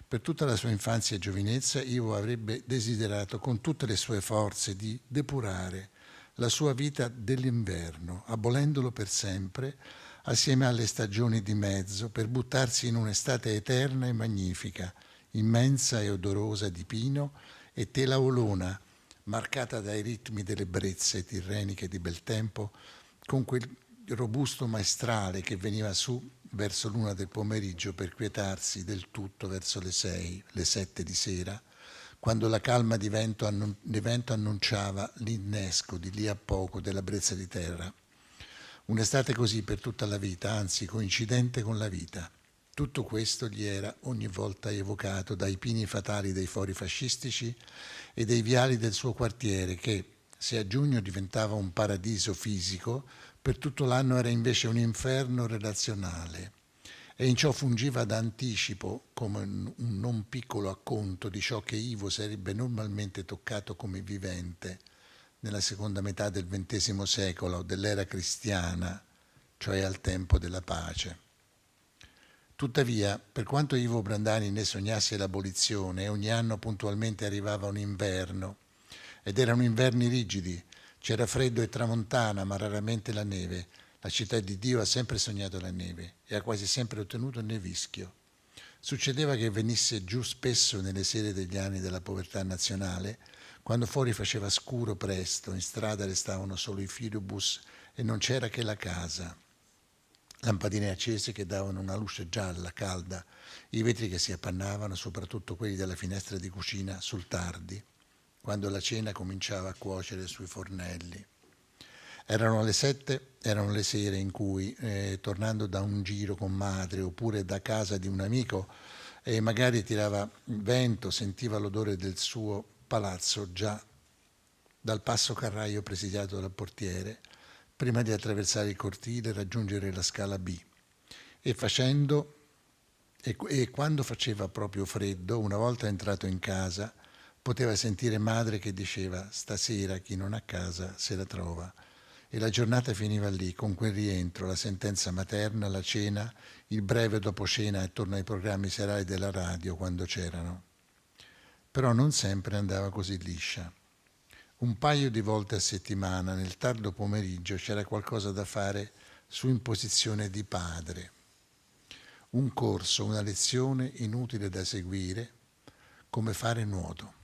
Per tutta la sua infanzia e giovinezza Ivo avrebbe desiderato con tutte le sue forze di depurare la sua vita dell'inverno, abolendolo per sempre, assieme alle stagioni di mezzo, per buttarsi in un'estate eterna e magnifica, immensa e odorosa di pino e tela olona, marcata dai ritmi delle brezze tirreniche di bel tempo, con quel robusto maestrale che veniva su verso l'1 del pomeriggio per quietarsi del tutto verso le 6, le 7 di sera, quando la calma di vento annunciava l'innesco di lì a poco della brezza di terra. Un'estate così per tutta la vita, anzi coincidente con la vita. Tutto questo gli era ogni volta evocato dai pini fatali dei fori fascistici e dei viali del suo quartiere che, se a giugno diventava un paradiso fisico, per tutto l'anno era invece un inferno relazionale e in ciò fungiva da anticipo come un non piccolo acconto di ciò che Ivo sarebbe normalmente toccato come vivente nella seconda metà del XX secolo dell'era cristiana, cioè al tempo della pace. Tuttavia, per quanto Ivo Brandani ne sognasse l'abolizione, ogni anno puntualmente arrivava un inverno, ed erano inverni rigidi, c'era freddo e tramontana, ma raramente la neve. La città di Dio ha sempre sognato la neve e ha quasi sempre ottenuto il nevischio. Succedeva che venisse giù spesso nelle sere degli anni della povertà nazionale, quando fuori faceva scuro presto, in strada restavano solo i filobus e non c'era che la casa. Lampadine accese che davano una luce gialla, calda, i vetri che si appannavano, soprattutto quelli della finestra di cucina, sul tardi, quando la cena cominciava a cuocere sui fornelli. Erano le 7, erano le sere in cui, tornando da un giro con madre oppure da casa di un amico, magari tirava vento, sentiva l'odore del suo palazzo già dal passo carraio presidiato dal portiere, prima di attraversare il cortile e raggiungere la scala B. E quando faceva proprio freddo, una volta entrato in casa, poteva sentire madre che diceva «Stasera chi non ha casa se la trova». E la giornata finiva lì, con quel rientro, la sentenza materna, la cena, il breve dopo cena e torno ai programmi serali della radio, quando c'erano. Però non sempre andava così liscia. Un paio di volte a settimana, nel tardo pomeriggio, c'era qualcosa da fare su imposizione di padre. Un corso, una lezione inutile da seguire, come fare nuoto.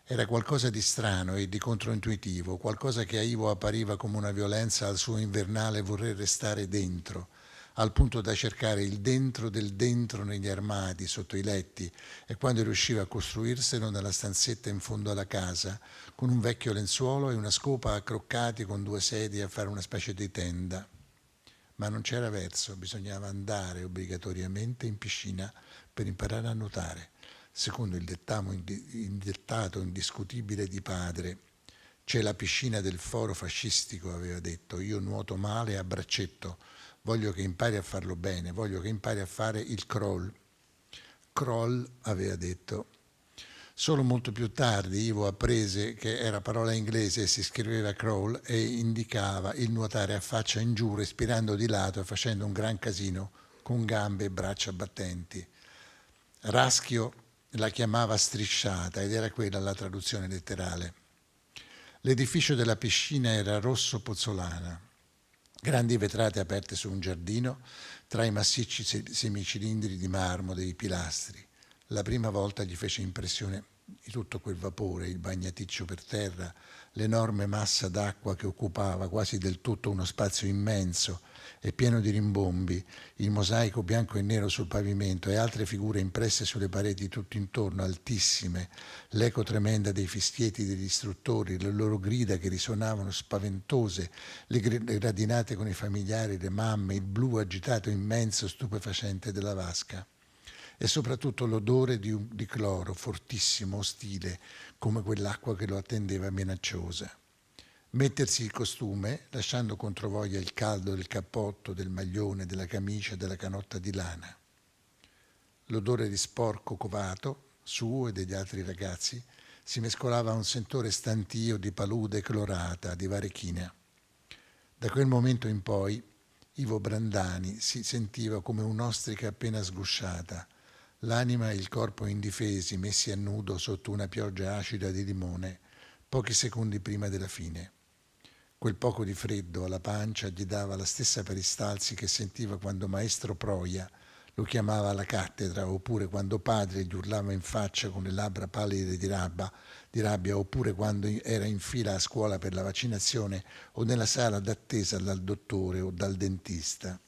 Era qualcosa di strano e di controintuitivo, qualcosa che a Ivo appariva come una violenza al suo invernale voler restare dentro, al punto da cercare il dentro del dentro negli armadi, sotto i letti, e quando riusciva a costruirselo nella stanzetta in fondo alla casa, con un vecchio lenzuolo e una scopa accroccati con 2 sedie a fare una specie di tenda. Ma non c'era verso, bisognava andare obbligatoriamente in piscina per imparare a nuotare. Secondo il dettato indiscutibile di padre, c'è la piscina del foro fascistico, aveva detto, io nuoto male a braccetto, voglio che impari a farlo bene, voglio che impari a fare il crawl. Crawl, aveva detto. Solo molto più tardi Ivo apprese che era parola inglese e si scriveva crawl e indicava il nuotare a faccia in giù, respirando di lato e facendo un gran casino con gambe e braccia battenti. Raschio la chiamava strisciata ed era quella la traduzione letterale. L'edificio della piscina era rosso pozzolana, grandi vetrate aperte su un giardino tra i massicci semicilindri di marmo dei pilastri. La prima volta gli fece impressione di tutto quel vapore, il bagnaticcio per terra, l'enorme massa d'acqua che occupava quasi del tutto uno spazio immenso e pieno di rimbombi, il mosaico bianco e nero sul pavimento e altre figure impresse sulle pareti tutto intorno, altissime, l'eco tremenda dei fischietti degli istruttori, le loro grida che risuonavano spaventose, le gradinate con i familiari, le mamme, il blu agitato immenso, stupefacente della vasca. E soprattutto l'odore di cloro, fortissimo, ostile, come quell'acqua che lo attendeva minacciosa. Mettersi il costume, lasciando controvoglia il caldo del cappotto, del maglione, della camicia, della canotta di lana. L'odore di sporco covato, suo e degli altri ragazzi, si mescolava a un sentore stantio di palude clorata, di varechina. Da quel momento in poi Ivo Brandani si sentiva come un'ostrica appena sgusciata, l'anima e il corpo indifesi, messi a nudo sotto una pioggia acida di limone, pochi secondi prima della fine. Quel poco di freddo alla pancia gli dava la stessa peristalsi che sentiva quando maestro Proia lo chiamava alla cattedra, oppure quando padre gli urlava in faccia con le labbra pallide di rabbia, oppure quando era in fila a scuola per la vaccinazione o nella sala d'attesa dal dottore o dal dentista.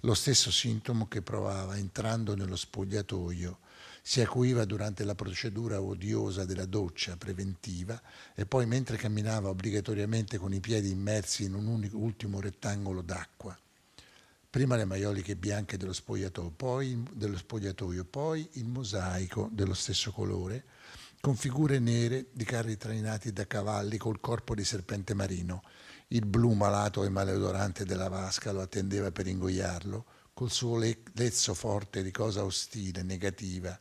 Lo stesso sintomo che provava entrando nello spogliatoio, si acuiva durante la procedura odiosa della doccia preventiva e poi mentre camminava obbligatoriamente con i piedi immersi in un unico ultimo rettangolo d'acqua. Prima le maioliche bianche dello spogliatoio, poi il mosaico dello stesso colore, con figure nere di carri trainati da cavalli col corpo di serpente marino. Il blu malato e maleodorante della vasca lo attendeva per ingoiarlo, col suo lezzo forte di cosa ostile, negativa,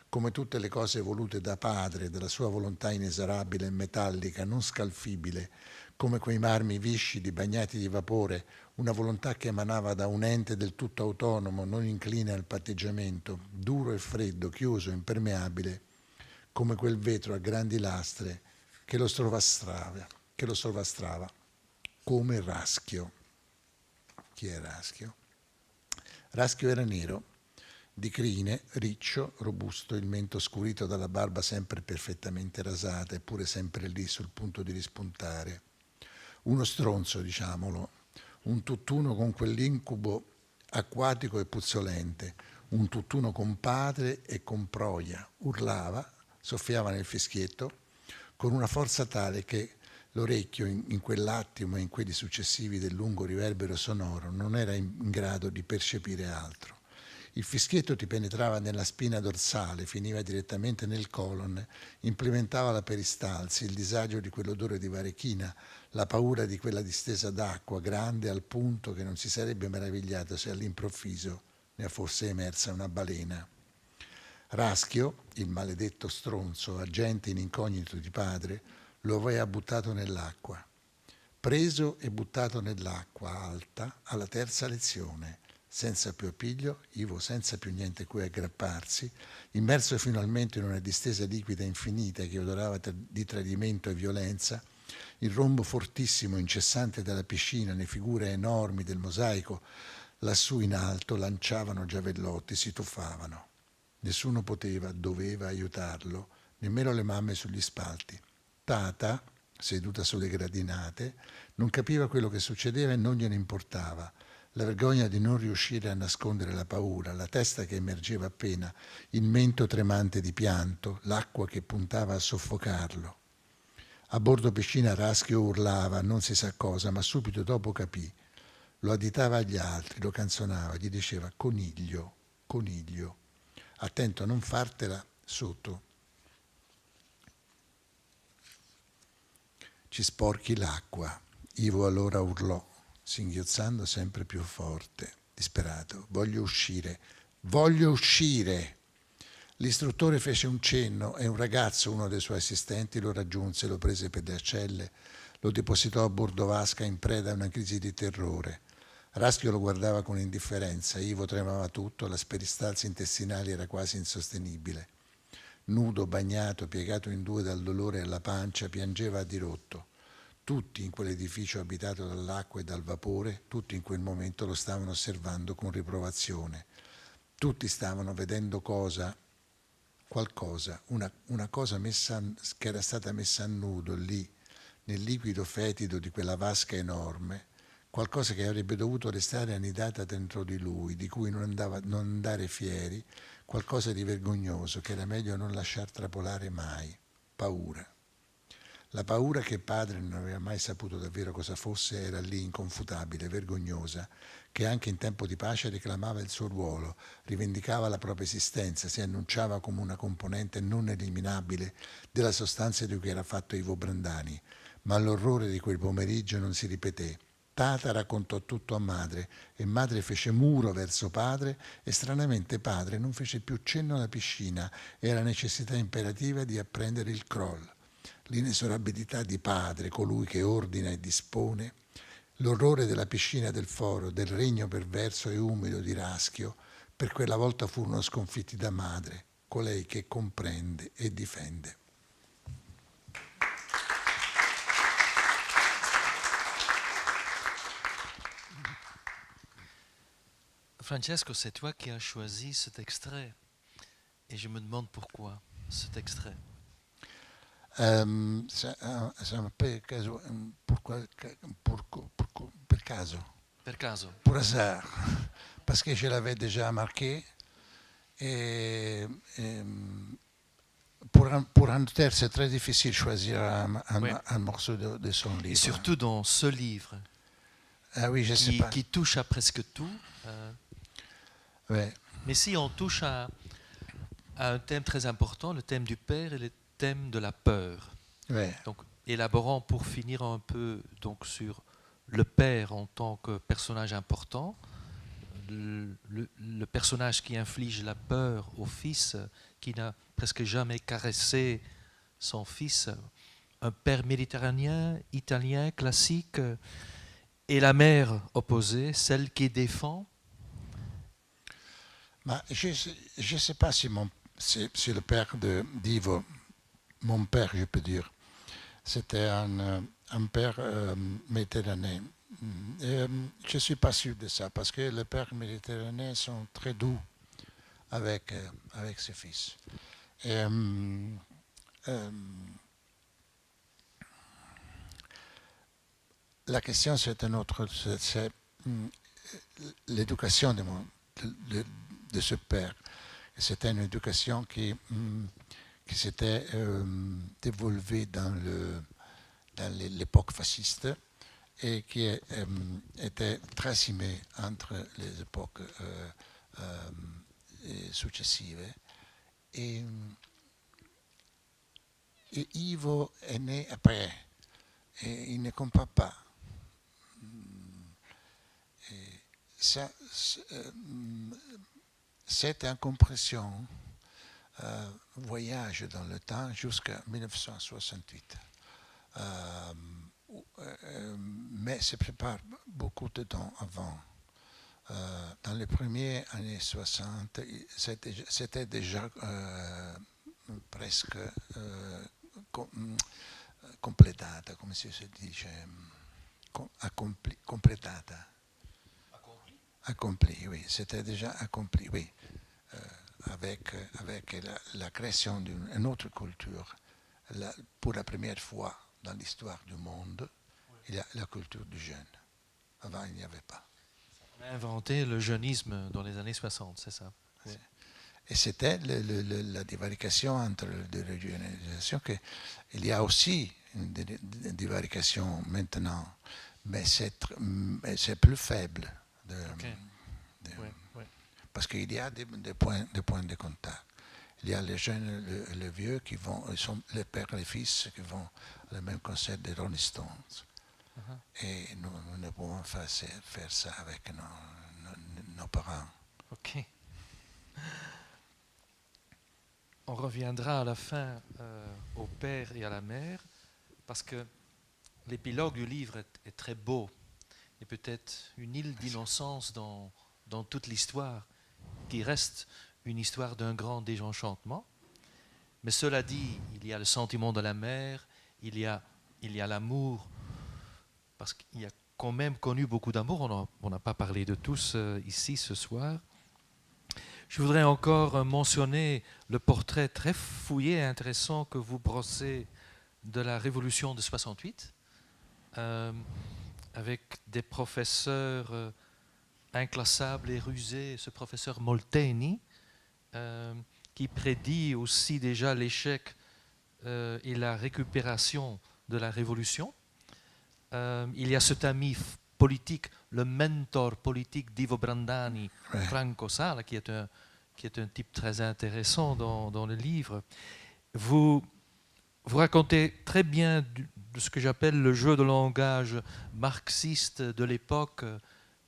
come tutte le cose volute da padre, della sua volontà inesorabile e metallica, non scalfibile, come quei marmi viscidi bagnati di vapore, una volontà che emanava da un ente del tutto autonomo, non incline al patteggiamento, duro e freddo, chiuso, impermeabile, come quel vetro a grandi lastre che lo sorvastrava, come Raschio. Chi è Raschio? Raschio era nero, di crine, riccio, robusto, il mento scurito dalla barba sempre perfettamente rasata, eppure sempre lì sul punto di rispuntare. Uno stronzo, diciamolo, un tutt'uno con quell'incubo acquatico e puzzolente, un tutt'uno con padre e con Proia. Urlava, soffiava nel fischietto, con una forza tale che l'orecchio in quell'attimo e in quelli successivi del lungo riverbero sonoro non era in grado di percepire altro. Il fischietto ti penetrava nella spina dorsale, finiva direttamente nel colon, implementava la peristalsi, il disagio di quell'odore di varechina, la paura di quella distesa d'acqua, grande al punto che non si sarebbe meravigliato se all'improvviso ne fosse emersa una balena. Raschio, il maledetto stronzo, agente in incognito di padre, lo aveva buttato nell'acqua. Preso e buttato nell'acqua alta alla terza lezione, senza più appiglio, Ivo senza più niente a cui aggrapparsi, immerso finalmente in una distesa liquida infinita che odorava di tradimento e violenza, il rombo fortissimo, incessante della piscina, le figure enormi del mosaico, lassù in alto lanciavano giavellotti, si tuffavano. Nessuno poteva, doveva aiutarlo, nemmeno le mamme sugli spalti. Tata, seduta sulle gradinate, non capiva quello che succedeva e non gliene importava. La vergogna di non riuscire a nascondere la paura, la testa che emergeva appena, il mento tremante di pianto, l'acqua che puntava a soffocarlo. A bordo piscina Raschio urlava, non si sa cosa, ma subito dopo capì. Lo additava agli altri, lo canzonava, gli diceva coniglio, coniglio. Attento a non fartela sotto. Ci sporchi l'acqua. Ivo allora urlò, singhiozzando sempre più forte, disperato. Voglio uscire, voglio uscire. L'istruttore fece un cenno e un ragazzo, uno dei suoi assistenti, lo raggiunse, lo prese per le ascelle, lo depositò a bordo vasca in preda a una crisi di terrore. Raschio lo guardava con indifferenza, Ivo tremava tutto, la peristalsi intestinale era quasi insostenibile. Nudo, bagnato, piegato in due dal dolore alla pancia, piangeva a dirotto. Tutti in quell'edificio abitato dall'acqua e dal vapore, tutti in quel momento lo stavano osservando con riprovazione. Tutti stavano vedendo cosa qualcosa, una cosa che era stata messa a nudo lì, nel liquido fetido di quella vasca enorme, qualcosa che avrebbe dovuto restare annidata dentro di lui, di cui non andare fieri, qualcosa di vergognoso che era meglio non lasciar trapolare mai, paura. La paura che padre non aveva mai saputo davvero cosa fosse era lì, inconfutabile, vergognosa, che anche in tempo di pace reclamava il suo ruolo, rivendicava la propria esistenza, si annunciava come una componente non eliminabile della sostanza di cui era fatto Ivo Brandani. Ma l'orrore di quel pomeriggio non si ripeté. Tata raccontò tutto a madre e madre fece muro verso padre e stranamente padre non fece più cenno alla piscina e alla necessità imperativa di apprendere il crawl. L'inesorabilità di padre, colui che ordina e dispone, l'orrore della piscina del foro, del regno perverso e umido di Raschio, per quella volta furono sconfitti da madre, colei che comprende e difende. Francesco, c'est toi qui as choisi cet extrait. Et je me demande pourquoi cet extrait. C'est un peu per caso, Per caso. pour hasard, parce que je l'avais déjà marqué et pour un auteur c'est très difficile de choisir un morceau de son livre. Et surtout dans ce livre Ah oui, je sais pas. qui touche à presque tout. Ouais. Mais si on touche à un thème très important, le thème du père et le thème de la peur. Ouais. Donc, élaborant pour finir un peu donc, sur le père en tant que personnage important, le personnage qui inflige la peur au fils, qui n'a presque jamais caressé son fils, un père méditerranéen, italien, classique, et la mère opposée, celle qui défend. Mais je ne sais pas si le père d'Ivo, mon père, je peux dire, c'était un père méditerranéen. Je ne suis pas sûr de ça, parce que les pères méditerranéens sont très doux avec ses fils. Et, la question, c'est un autre, c'est l'éducation de ce père. C'était une éducation qui s'était développée dans l'époque fasciste et qui était tracimée entre les époques successive. Et Ivo est né après, et il ne comprend pas. Et ça, cette incompression voyage dans le temps jusqu'à 1968. Mais se prépare beaucoup de temps avant. Dans les premières années 60, c'était déjà presque completata, come si dice, completata. Accompli, oui, c'était déjà accompli, oui, avec la création d'une autre culture. Pour la première fois dans l'histoire du monde, il y a la culture du jeune. Avant, il n'y avait pas. On a inventé le jeunisme dans les années 60, c'est ça. Oui. Et c'était la divarication entre les deux générations. Il y a aussi une divarication maintenant, mais c'est plus faible. Parce qu'il y a des points de contact. Il y a les jeunes, les vieux qui vont, ils sont les pères et les fils qui vont au même concert des Rolling Stones. Et nous ne pouvons pas faire ça avec nos parents. Ok. On reviendra à la fin au père et à la mère, parce que l'épilogue du livre est très beau, et peut-être une île d'innocence dans toute l'histoire, qui reste une histoire d'un grand désenchantement. Mais cela dit, il y a le sentiment de la mère, il y a l'amour, parce qu'il y a quand même connu beaucoup d'amour, on n'a pas parlé de tous ici ce soir. Je voudrais encore mentionner le portrait très fouillé et intéressant que vous brossez de la Révolution de 68, avec des professeurs inclassables et rusés, ce professeur Molteni, qui prédit aussi déjà l'échec et la récupération de la Révolution. Il y a cet ami politique, le mentor politique d'Ivo Brandani, Ouais. Franco Sala, qui est un type très intéressant dans le livre. Vous racontez très bien de ce que j'appelle le jeu de langage marxiste de l'époque,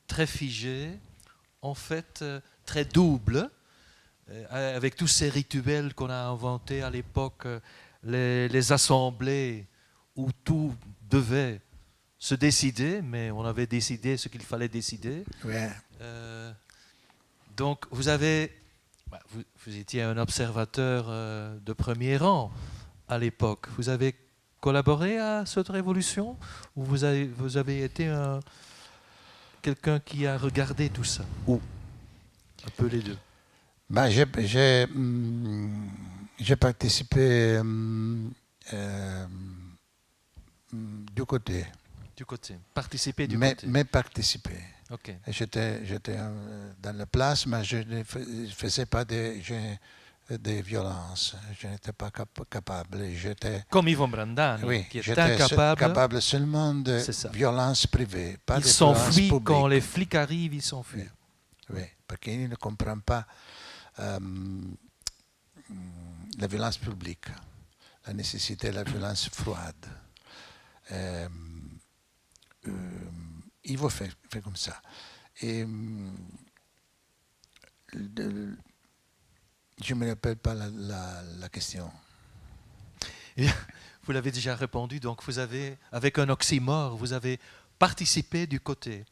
très figé, en fait très double, avec tous ces rituels qu'on a inventés à l'époque, les assemblées où tout devait se décider, mais on avait décidé ce qu'il fallait décider. Ouais. Donc vous étiez un observateur de premier rang à l'époque. Vous avez collaboré à cette révolution ou vous avez été quelqu'un qui a regardé tout ça? Ou un peu les deux? Ben, j'ai participé du côté. Du côté. Participer du mais, côté. Mais participer. Ok. J'étais dans la place, mais je ne faisais pas des violences. Je n'étais pas capable. Comme Ivo Brandani, oui, qui est j'étais capable seulement de violences privées, pas il de violences publiques. Il s'enfuit quand les flics arrivent, il s'enfuit. Oui, oui, parce qu'il ne comprend pas la violence publique, la nécessité de la violence froide. Ivo fait comme ça. Et je ne me rappelle pas la question. Et vous l'avez déjà répondu, donc vous avez, avec un oxymore, vous avez participé du côté.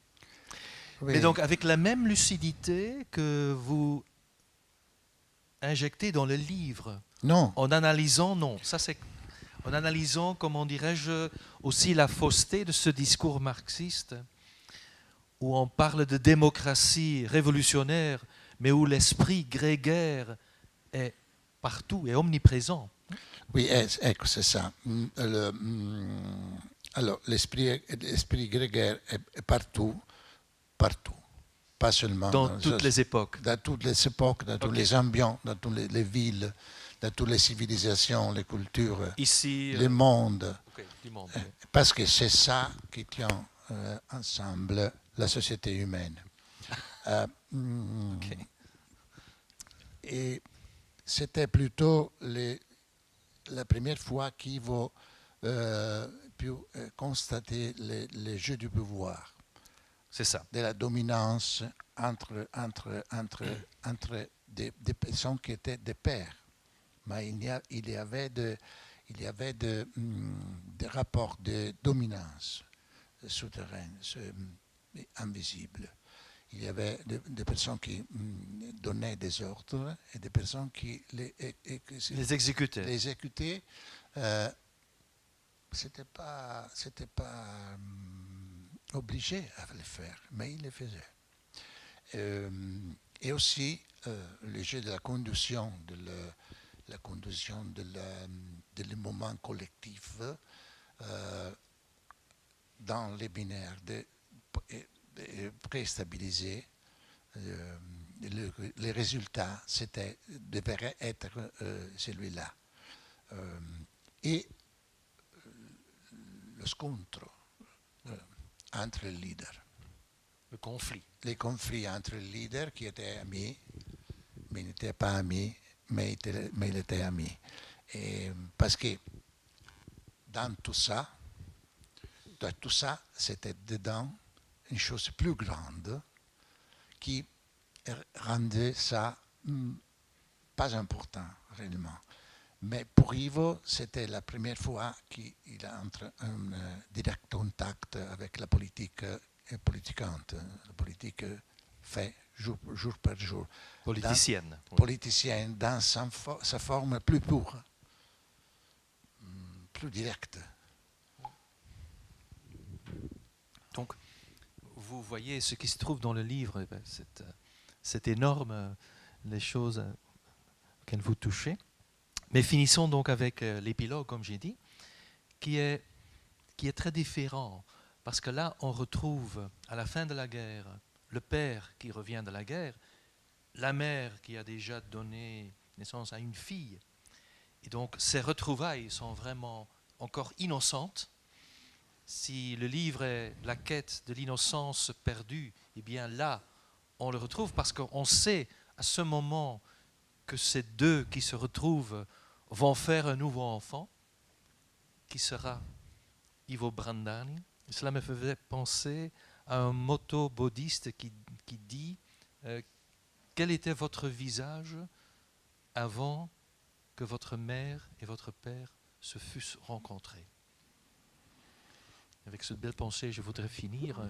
Oui. Mais donc avec la même lucidité que vous injectez dans le livre. Non. En analysant, non. Ça, c'est en analysant, comment dirais-je, aussi la fausseté de ce discours marxiste, où on parle de démocratie révolutionnaire, mais où l'esprit grégaire est partout et omniprésent. Oui, c'est ça. Alors, l'esprit grégaire est partout, pas seulement dans toutes les époques. Dans toutes les époques, dans tous les ambiances, dans toutes les villes, dans toutes les civilisations, les cultures, ici, le monde. Du monde. Parce que c'est ça qui tient ensemble la société humaine. Et c'était plutôt la première fois qu'il va pu constater les jeux du pouvoir. C'est ça. De la dominance entre des personnes qui étaient des pairs. Mais il y avait des rapports de dominance souterraine, invisibles. Il y avait des personnes qui donnaient des ordres et des personnes qui les exécutaient. Les exécutaient. C'était pas obligé à le faire, mais il le faisait. Et aussi le jeu de la conduction, de moment collectif dans les binaires préstabilisés. Les résultats devraient être celui-là. Et le scontro entre les leaders. Le conflit. Les conflits entre les leaders qui étaient amis, mais n'étaient pas amis, mais ils étaient amis. Et parce que dans tout ça, c'était dedans une chose plus grande qui rendait ça pas important réellement. Mais pour Ivo, c'était la première fois qu'il entre en direct contact avec la politique politicante, la politique fait jour par jour. Politicienne. Politicienne dans sa forme plus pure, plus directe. Donc, vous voyez ce qui se trouve dans le livre, cette énorme les choses auxquelles vous touchez. Mais finissons donc avec l'épilogue, comme j'ai dit, qui est très différent. Parce que là, on retrouve, à la fin de la guerre, le père qui revient de la guerre, la mère qui a déjà donné naissance à une fille. Et donc, ces retrouvailles sont vraiment encore innocentes. Si le livre est la quête de l'innocence perdue, eh bien là, on le retrouve parce qu'on sait à ce moment que ces deux qui se retrouvent vont faire un nouveau enfant, qui sera Ivo Brandani. Et cela me faisait penser à un motto bouddhiste qui dit quel était votre visage avant que votre mère et votre père se fussent rencontrés. Avec cette belle pensée, je voudrais finir.